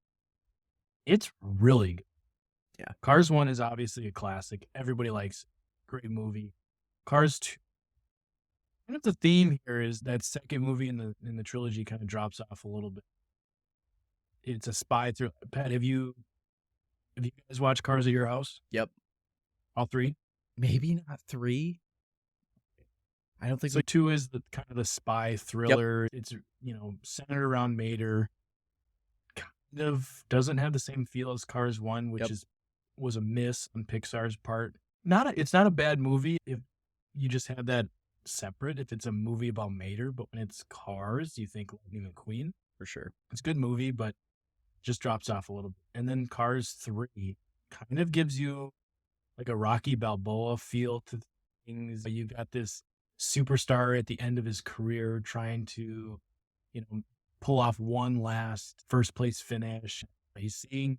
It's really good. Yeah. Cars 1 is obviously a classic. Everybody likes it. Great movie. Cars 2. Kind of the theme here is that second movie in the trilogy kind of drops off a little bit. It's a spy thriller. Pat, have you guys watched Cars at your house? Yep. All three? Maybe not 3. I don't think so. 2 is the kind of the spy thriller. Yep. It's centered around Mater. Kind of doesn't have the same feel as Cars 1, which was a miss on Pixar's part. It's not a bad movie if you just had that separate. If it's a movie about Mater, but when it's Cars, you think Lightning McQueen for sure. It's a good movie, but just drops off a little bit. And then Cars 3 kind of gives you like a Rocky Balboa feel to things. You got this superstar at the end of his career trying to, pull off one last first place finish. He's seeing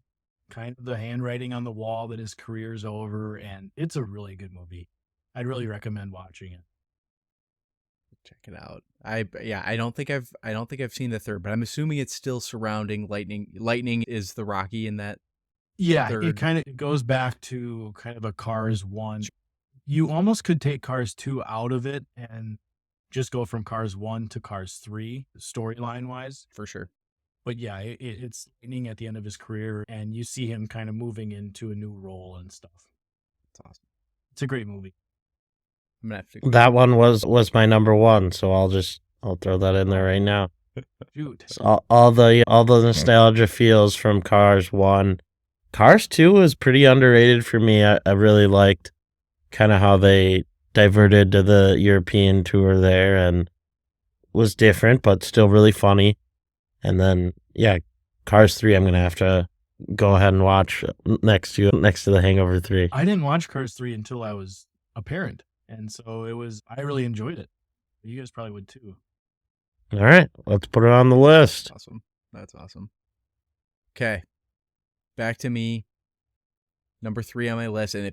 kind of the handwriting on the wall that his career's over, and it's a really good movie. I'd really recommend watching it. Check it out. I don't think I've seen the third, but I'm assuming it's still surrounding Lightning. Lightning is the Rocky in that. Yeah, third. It kind of goes back to kind of a Cars 1. You almost could take Cars 2 out of it and just go from Cars 1 to Cars 3 storyline wise. For sure. But yeah, it's Lightning at the end of his career, and you see him kind of moving into a new role and stuff. It's awesome. It's a great movie. I'm gonna have to... That one was my number one, so I'll throw that in there right now. Shoot. So all the nostalgia feels from Cars 1. Cars 2 was pretty underrated for me. I really liked kind of how they diverted to the European tour there, and was different but still really funny. And then Cars 3 I'm gonna have to go ahead and watch next to the Hangover 3. I didn't watch Cars 3 until I was a parent, and so I really enjoyed it. You guys probably would too. All right, let's put it on the list. Awesome. That's awesome. Okay, back to me. Number 3 on my list, and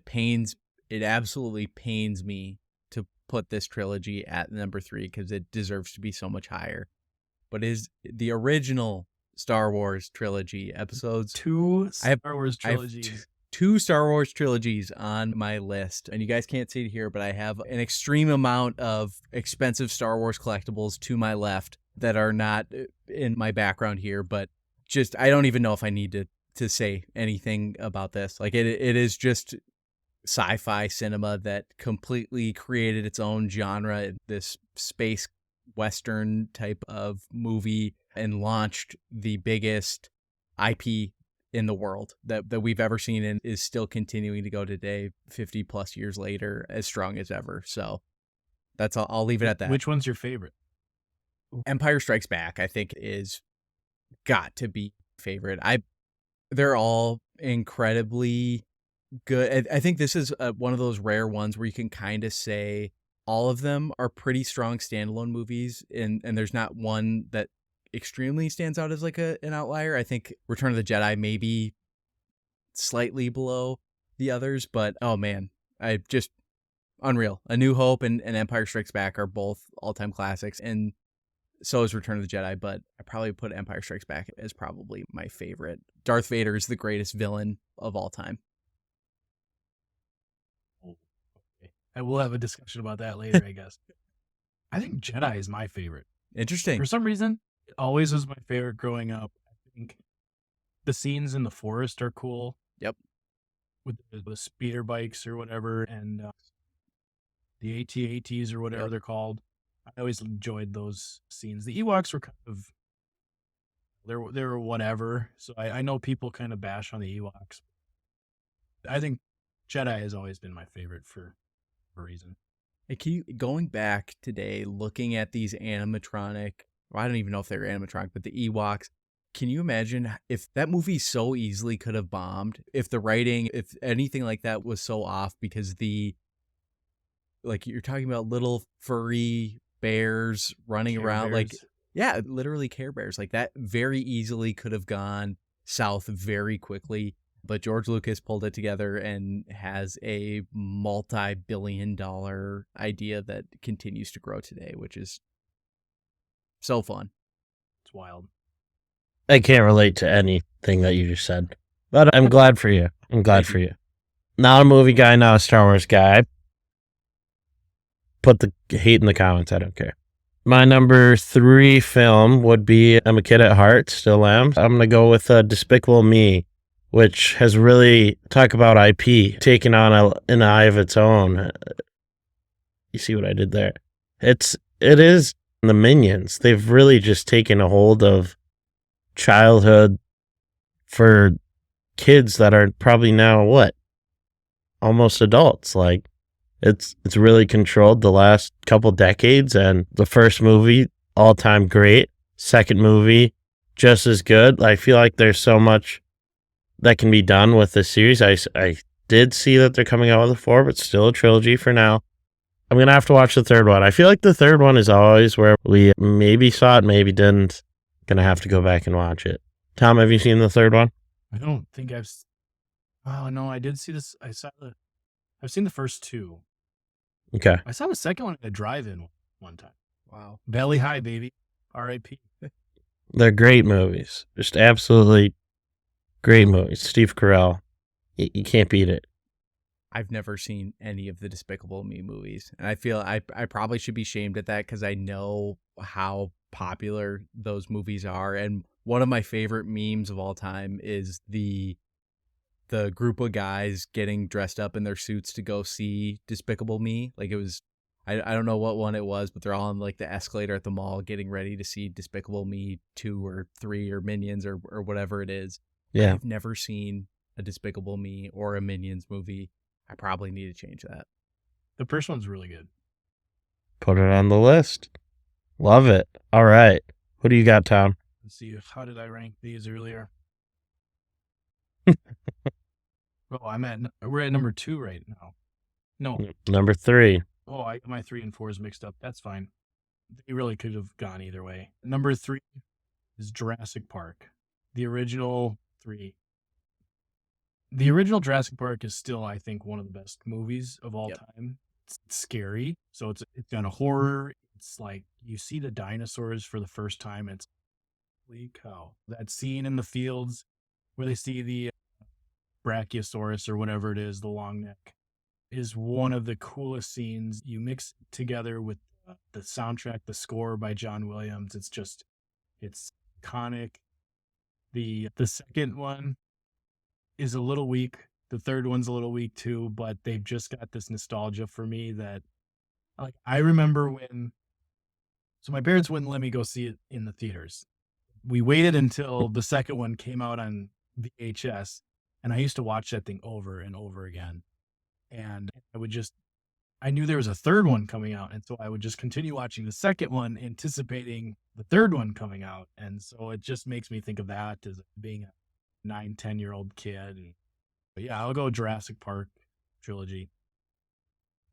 it absolutely pains me to put this trilogy at number 3 because it deserves to be so much higher. But is the original Star Wars trilogy episodes. Two Star Wars trilogies. Two Star Wars trilogies on my list. And you guys can't see it here, but I have an extreme amount of expensive Star Wars collectibles to my left that are not in my background here. But just, I don't even know if I need to say anything about this. Like, it is just sci-fi cinema that completely created its own genre, this space Western type of movie, and launched the biggest IP in the world that we've ever seen and is still continuing to go today, 50 plus years later, as strong as ever. So that's all. I'll leave it at that. Which one's your favorite? Empire Strikes Back, I think, is got to be favorite. They're all incredibly good. I think this is one of those rare ones where you can kind of say all of them are pretty strong standalone movies, and there's not one that extremely stands out as like an outlier. I think Return of the Jedi maybe slightly below the others, but oh man, I just unreal. A New Hope and Empire Strikes Back are both all-time classics, and so is Return of the Jedi, but I probably put Empire Strikes Back as probably my favorite. Darth Vader is the greatest villain of all time. And we'll have a discussion about that later, I guess. I think Jedi is my favorite. Interesting. For some reason, it always was my favorite growing up. I think the scenes in the forest are cool. Yep. With the speeder bikes or whatever, and the AT-ATs or whatever they're called. I always enjoyed those scenes. The Ewoks were kind of, they were whatever. So I know people kind of bash on the Ewoks. I think Jedi has always been my favorite for a reason. Hey, going back today, looking at these animatronic, well, I don't even know if they're animatronic, but the Ewoks, can you imagine if that movie so easily could have bombed? If the writing, if anything like that was so off, because like you're talking about little furry bears running Care around, Bears. like, yeah, literally Care Bears. Like that very easily could have gone south very quickly. But George Lucas pulled it together and has a multi-billion-dollar idea that continues to grow today, which is so fun. It's wild. I can't relate to anything that you just said, but I'm glad for you. I'm glad for you. Not a movie guy, not a Star Wars guy. Put the hate in the comments. I don't care. My number 3 film would be I'm a Kid at Heart, still am. I'm going to go with Despicable Me, which has really, talk about IP, taken on an eye of its own. You see what I did there? It is the Minions. They've really just taken a hold of childhood for kids that are probably now, almost adults. Like, it's really controlled the last couple decades, and the first movie, all-time great. Second movie, just as good. I feel like there's so much that can be done with this series. I did see that they're coming out with a 4, but still a trilogy for now. I'm going to have to watch the third one. I feel like the third one is always where we maybe saw it, maybe didn't. Going to have to go back and watch it. Tom, have you seen the third one? I don't think oh no, I did see this. I've seen the first 2. Okay. I saw the second one at a drive-in one time. Wow. Belly High, baby. R.I.P. They're great movies. Just absolutely great movies. Steve Carell. You can't beat it. I've never seen any of the Despicable Me movies, and I feel I probably should be shamed at that because I know how popular those movies are. And one of my favorite memes of all time is the group of guys getting dressed up in their suits to go see Despicable Me. Like, it was, I don't know what one it was, but they're all on like the escalator at the mall getting ready to see Despicable Me 2 or 3 or Minions or whatever it is. Yeah. I've never seen a Despicable Me or a Minions movie. I probably need to change that. The first one's really good. Put it on the list. Love it. All right. Who do you got, Tom? Let's see. How did I rank these earlier? We're at number 2 right now. No. Number 3. Oh, I got my 3 and 4s mixed up. That's fine. They really could have gone either way. Number 3 is Jurassic Park. The original 3. The original Jurassic Park is still, I think, one of the best movies of all time. It's scary. So it's kind of horror. It's like you see the dinosaurs for the first time. It's holy cow. That scene in the fields where they see the Brachiosaurus or whatever it is, the long neck, is one of the coolest scenes. You mix it together with the soundtrack, the score by John Williams. It's iconic. The second one is a little weak. The third one's a little weak too, but they've just got this nostalgia for me that, like, I remember so my parents wouldn't let me go see it in the theaters. We waited until the second one came out on VHS, and I used to watch that thing over and over again. And I knew there was a third one coming out, and so I would just continue watching the second one, anticipating the third one coming out. And so it just makes me think of that as being a 9-10-year-old kid. But yeah, I'll go Jurassic Park trilogy.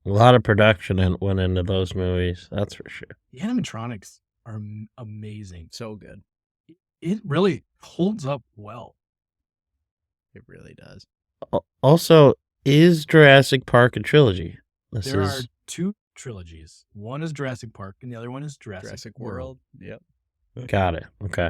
A lot of production went into those movies, that's for sure. The animatronics are amazing. So good. It really holds up well. It really does. Also, is Jurassic Park a trilogy? There are 2 trilogies. One is Jurassic Park, and the other one is Jurassic World. Yep. Got it. Okay.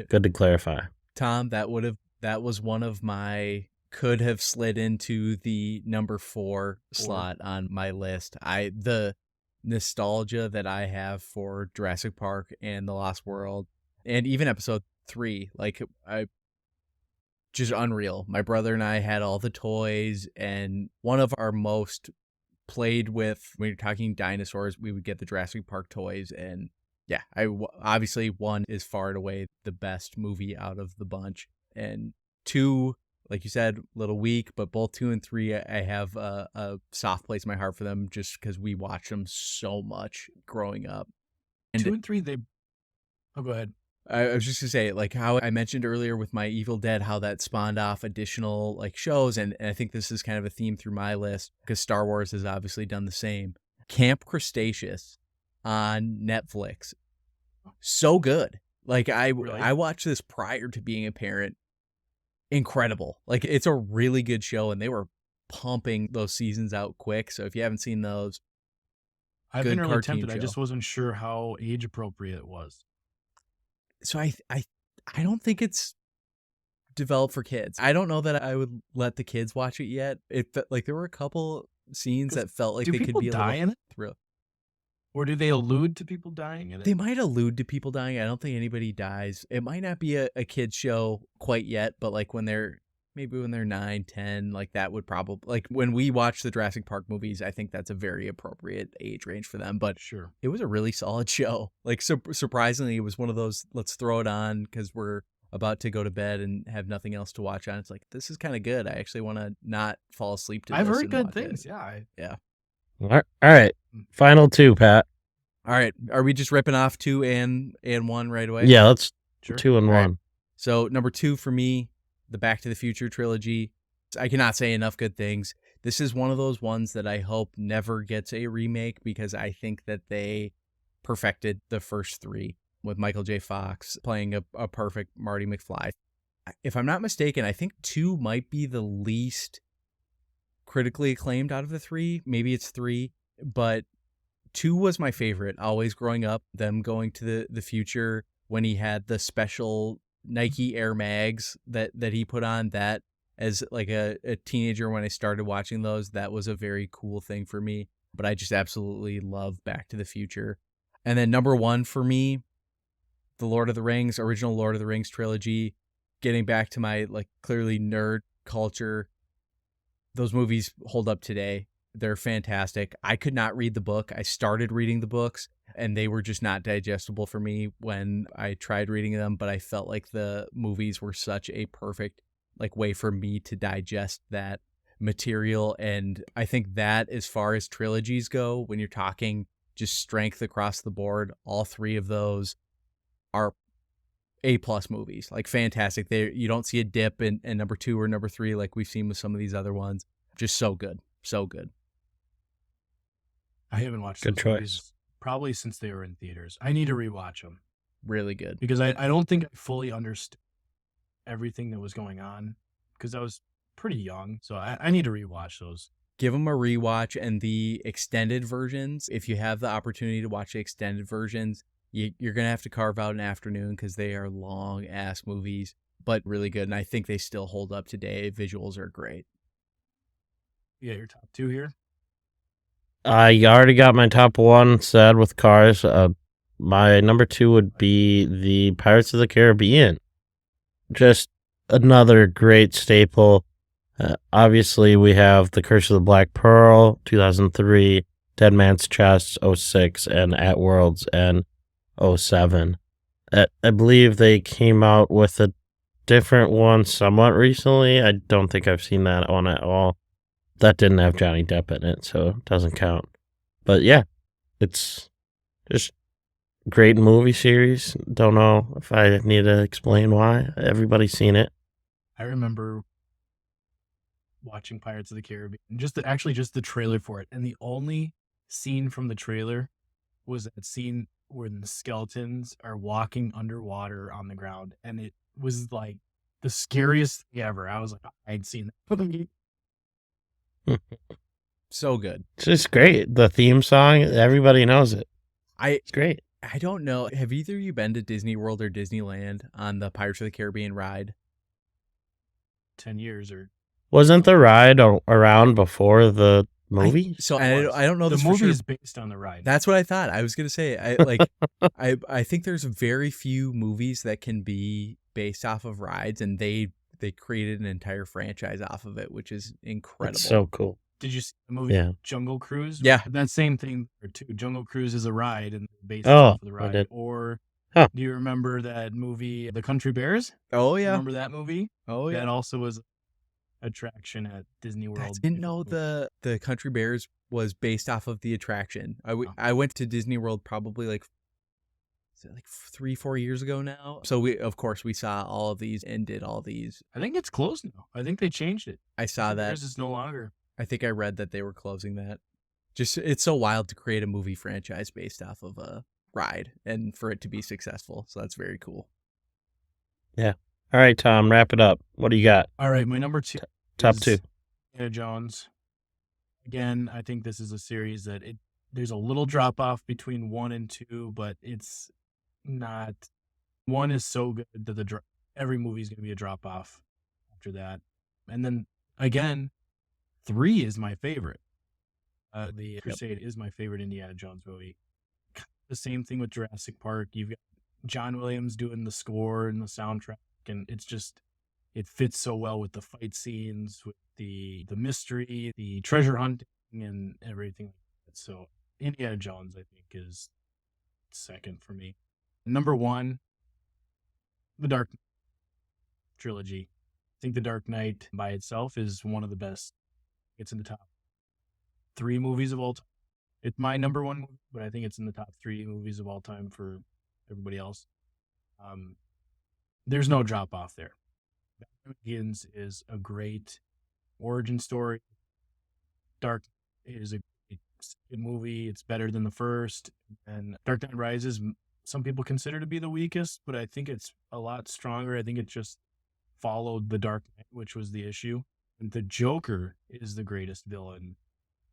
Good to clarify. Tom, that was one of my could have slid into the number 4 slot on my list. The nostalgia that I have for Jurassic Park and The Lost World, and even episode 3, like just unreal. My brother and I had all the toys, and one of our most played with, when you're talking dinosaurs, we would get the Jurassic Park toys. And yeah, obviously 1 is far and away the best movie out of the bunch, and 2, like you said, a little weak, but both 2 and 3, I have a soft place in my heart for them, just because we watched them so much growing up. And 2 and 3, oh, go ahead. I was just gonna say, like how I mentioned earlier with my Evil Dead, how that spawned off additional like shows, and I think this is kind of a theme through my list, because Star Wars has obviously done the same. Camp Cretaceous on Netflix, so good. Like I watched this prior to being a parent. Incredible. Like, it's a really good show, and they were pumping those seasons out quick. So if you haven't seen those, I've been really tempted. I just wasn't sure how age appropriate it was. So I don't think it's developed for kids. I don't know that I would let the kids watch it yet. It felt like there were a couple scenes that felt like they could be a little thrill. Or do they allude to people dying in it? They might allude to people dying. I don't think anybody dies. It might not be a kid's show quite yet, but like when they're 9, 10, like that would probably, like when we watch the Jurassic Park movies, I think that's a very appropriate age range for them. But sure, it was a really solid show. Like surprisingly, it was one of those, let's throw it on because we're about to go to bed and have nothing else to watch on. It's like, this is kind of good. I actually want to not fall asleep to this. I've heard good things. Yeah. All right. Final 2, Pat. All right. Are we just ripping off 2 and 1 right away? Yeah, let's 2 and 1. Right. So number 2 for me, the Back to the Future trilogy. I cannot say enough good things. This is one of those ones that I hope never gets a remake, because I think that they perfected the first 3 with Michael J. Fox playing a perfect Marty McFly. If I'm not mistaken, I think 2 might be the least critically acclaimed out of the 3. Maybe it's 3, but 2 was my favorite. Always growing up, them going to the future when he had the special Nike Air Mags that he put on, that as like a teenager when I started watching those, that was a very cool thing for me. But I just absolutely love Back to the Future. And then number 1 for me, the original Lord of the Rings trilogy. Getting back to my like clearly nerd culture, those movies hold up today. They're fantastic. I could not read the book. I started reading the books, and they were just not digestible for me when I tried reading them, but I felt like the movies were such a perfect like way for me to digest that material. And I think that as far as trilogies go, when you're talking just strength across the board, all 3 of those are A+ movies, like fantastic. You don't see a dip in number 2 or number 3 like we've seen with some of these other ones. Just so good. So good. I haven't watched those movies probably since they were in theaters. I need to rewatch them. Really good. Because I don't think I fully understood everything that was going on, because I was pretty young. So I need to rewatch those. Give them a rewatch, and the extended versions, if you have the opportunity to watch the extended versions, you're going to have to carve out an afternoon, because they are long-ass movies, but really good. And I think they still hold up today. Visuals are great. Yeah, your top 2 here? I already got my top 1 said with cars. My number 2 would be the Pirates of the Caribbean. Just another great staple. Obviously, we have The Curse of the Black Pearl, 2003, Dead Man's Chest, 2006, and At Worlds, and 2007. I believe they came out with a different one somewhat recently. I don't think I've seen that one at all. That didn't have Johnny Depp in it, so it doesn't count. But yeah, it's just great movie series. Don't know if I need to explain why. Everybody's seen it. I remember watching Pirates of the Caribbean, just the trailer for it, and the only scene from the trailer was that scene where the skeletons are walking underwater on the ground, and it was like the scariest thing ever. I was like, I'd seen that. So good. It's just great. The theme song, everybody knows it. It's great. I don't know. Have either of you been to Disney World or Disneyland on the Pirates of the Caribbean ride? 10 years or Wasn't the ride around before the movie? I don't know. The this movie for sure. is based on the ride. That's what I thought. I was gonna say. I think there's very few movies that can be based off of rides, and they created an entire franchise off of it, which is incredible. It's so cool. Did you see the movie Yeah. Jungle Cruise? Yeah. That same thing too. Jungle Cruise is a ride and based Oh, off of the I ride. did. Or Huh. do you remember that movie, The Country Bears? Oh yeah. Remember that movie? Oh yeah. That also was attraction at Disney I World. didn't know the Country Bears was based off of the attraction. I went to Disney World probably like 3-4 years ago now. So we saw all of these and did all these. I think it's closed now. I think they changed it. I saw that. Bears is no longer. I think I read that they were closing that. Just it's so wild to create a movie franchise based off of a ride and for it to be successful. So that's very cool. Yeah. All right, Tom, wrap it up. What do you got? All right, my number 2. Top is 2. Indiana Jones. Again, I think this is a series that there's a little drop off between 1 and 2, but it's not. 1 is so good that every movie is going to be a drop off after that, and then again, 3 is my favorite. The Crusade is my favorite Indiana Jones movie. The same thing with Jurassic Park. You've got John Williams doing the score and the soundtrack, and it fits so well with the fight scenes, with the mystery, the treasure hunting, and everything like that. So Indiana Jones, I think, is second for me. Number 1, The Dark Knight trilogy. I think The Dark Knight by itself is one of the best. It's in the top 3 movies of all time. It's my number 1 movie, but I think it's in the top 3 movies of all time for everybody else. There's no drop off there. Batman Begins is a great origin story. Dark Knight is a good movie. It's better than the first. And Dark Knight Rises, some people consider to be the weakest, but I think it's a lot stronger. I think it just followed The Dark Knight, which was the issue. And the Joker is the greatest villain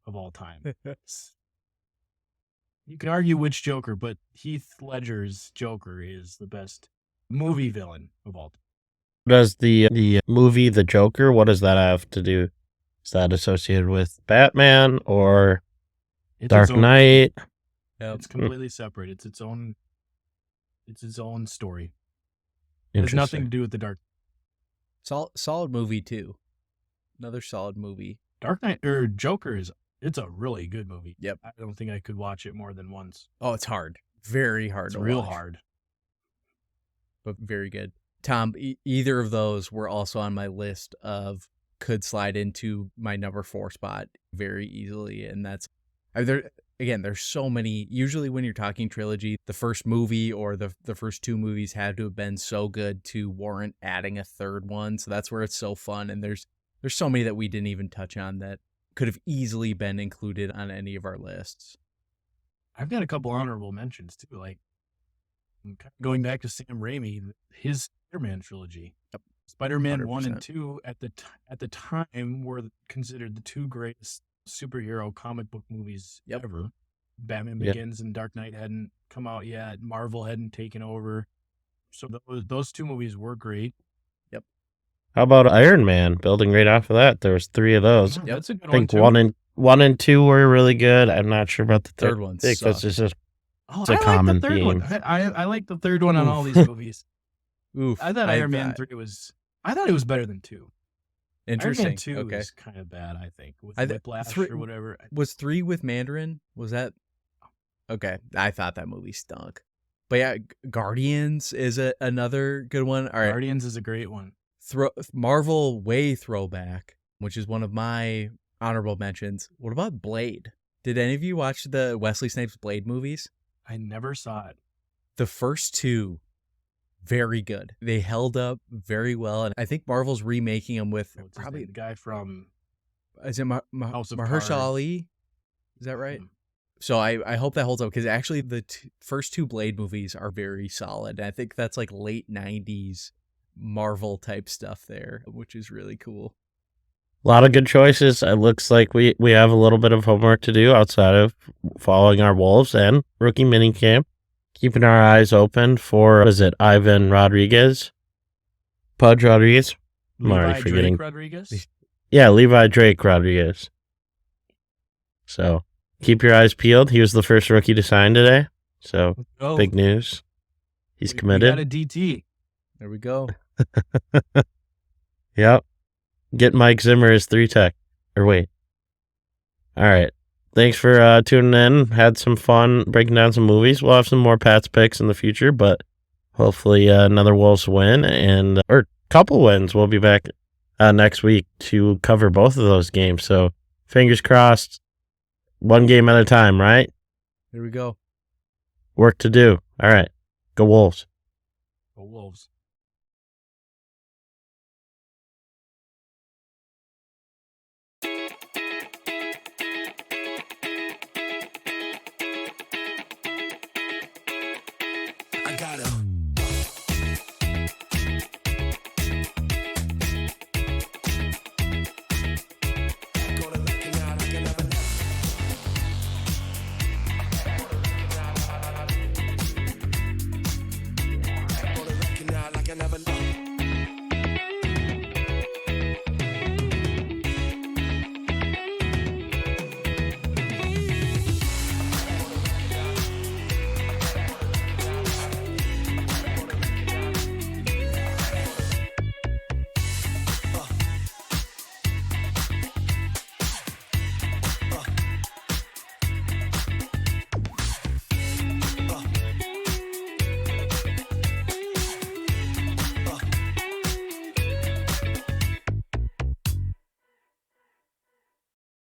of all time. You can argue which Joker, but Heath Ledger's Joker is the best movie villain of all time. Does the movie The Joker, what does that have to do? Is that associated with Batman or Dark Knight? It's completely separate. It's its own story. It has nothing to do with the Dark. Solid movie too. Another solid movie. Dark Knight or Joker it's a really good movie. Yep. I don't think I could watch it more than once. Oh, it's hard. Very hard It's to real watch. hard. But very good. Tom, either of those were also on my list of could slide into my number 4 spot very easily. And that's, there's so many. Usually when you're talking trilogy, the first movie or the first 2 movies had to have been so good to warrant adding a third one. So that's where it's so fun. And there's so many that we didn't even touch on that could have easily been included on any of our lists. I've got a couple honorable mentions too, like going back to Sam Raimi, his Spider-Man trilogy. Yep. Spider-Man 100%. 1 and 2 at the time were considered the 2 greatest superhero comic book movies ever. Batman Begins and Dark Knight hadn't come out yet. Marvel hadn't taken over. So those 2 movies were great. Yep. How about Iron Man? Building right off of that, there was 3 of those. Yep. That's a good I think one. 1 and 2 were really good. I'm not sure about the Third one because it's just Oh, It's a I like common the third theme. one. I like the third one on all these movies. Oof. I thought Iron Man 3 was. I thought it was better than 2. Interesting. Iron Man 2 okay. is kind of bad, I think, with I Whiplash or whatever. Was 3 with Mandarin? Was that? Okay. I thought that movie stunk. But yeah, Guardians is another good one. All right, Guardians is a great one. Marvel way throwback, which is one of my honorable mentions. What about Blade? Did any of you watch the Wesley Snipes Blade movies? I never saw it. The first two, very good. They held up very well, and I think Marvel's remaking them with What's his probably name? The guy from is it House of Mahershala Cards. Ali? Is that right? Mhm. So I hope that holds up because actually the first two Blade movies are very solid. And I think that's like late 90s Marvel type stuff there, which is really cool. A lot of good choices. It looks like we have a little bit of homework to do outside of following our Wolves and rookie minicamp. Keeping our eyes open for, what is it, Ivan Rodriguez? Pudge Rodriguez? I'm already Levi forgetting. Drake Rodriguez. Yeah, Levi Drake Rodriguez. So keep your eyes peeled. He was the first rookie to sign today. So Oh, big news. He's we got a committed. DT. There we go. Yep. Get Mike Zimmer as 3-tech. Or wait. All right. Thanks for tuning in. Had some fun breaking down some movies. We'll have some more Pats picks in the future, but hopefully another Wolves win or couple wins. We'll be back next week to cover both of those games. So fingers crossed. One game at a time, right? Here we go. Work to do. All right. Go Wolves. Go Wolves.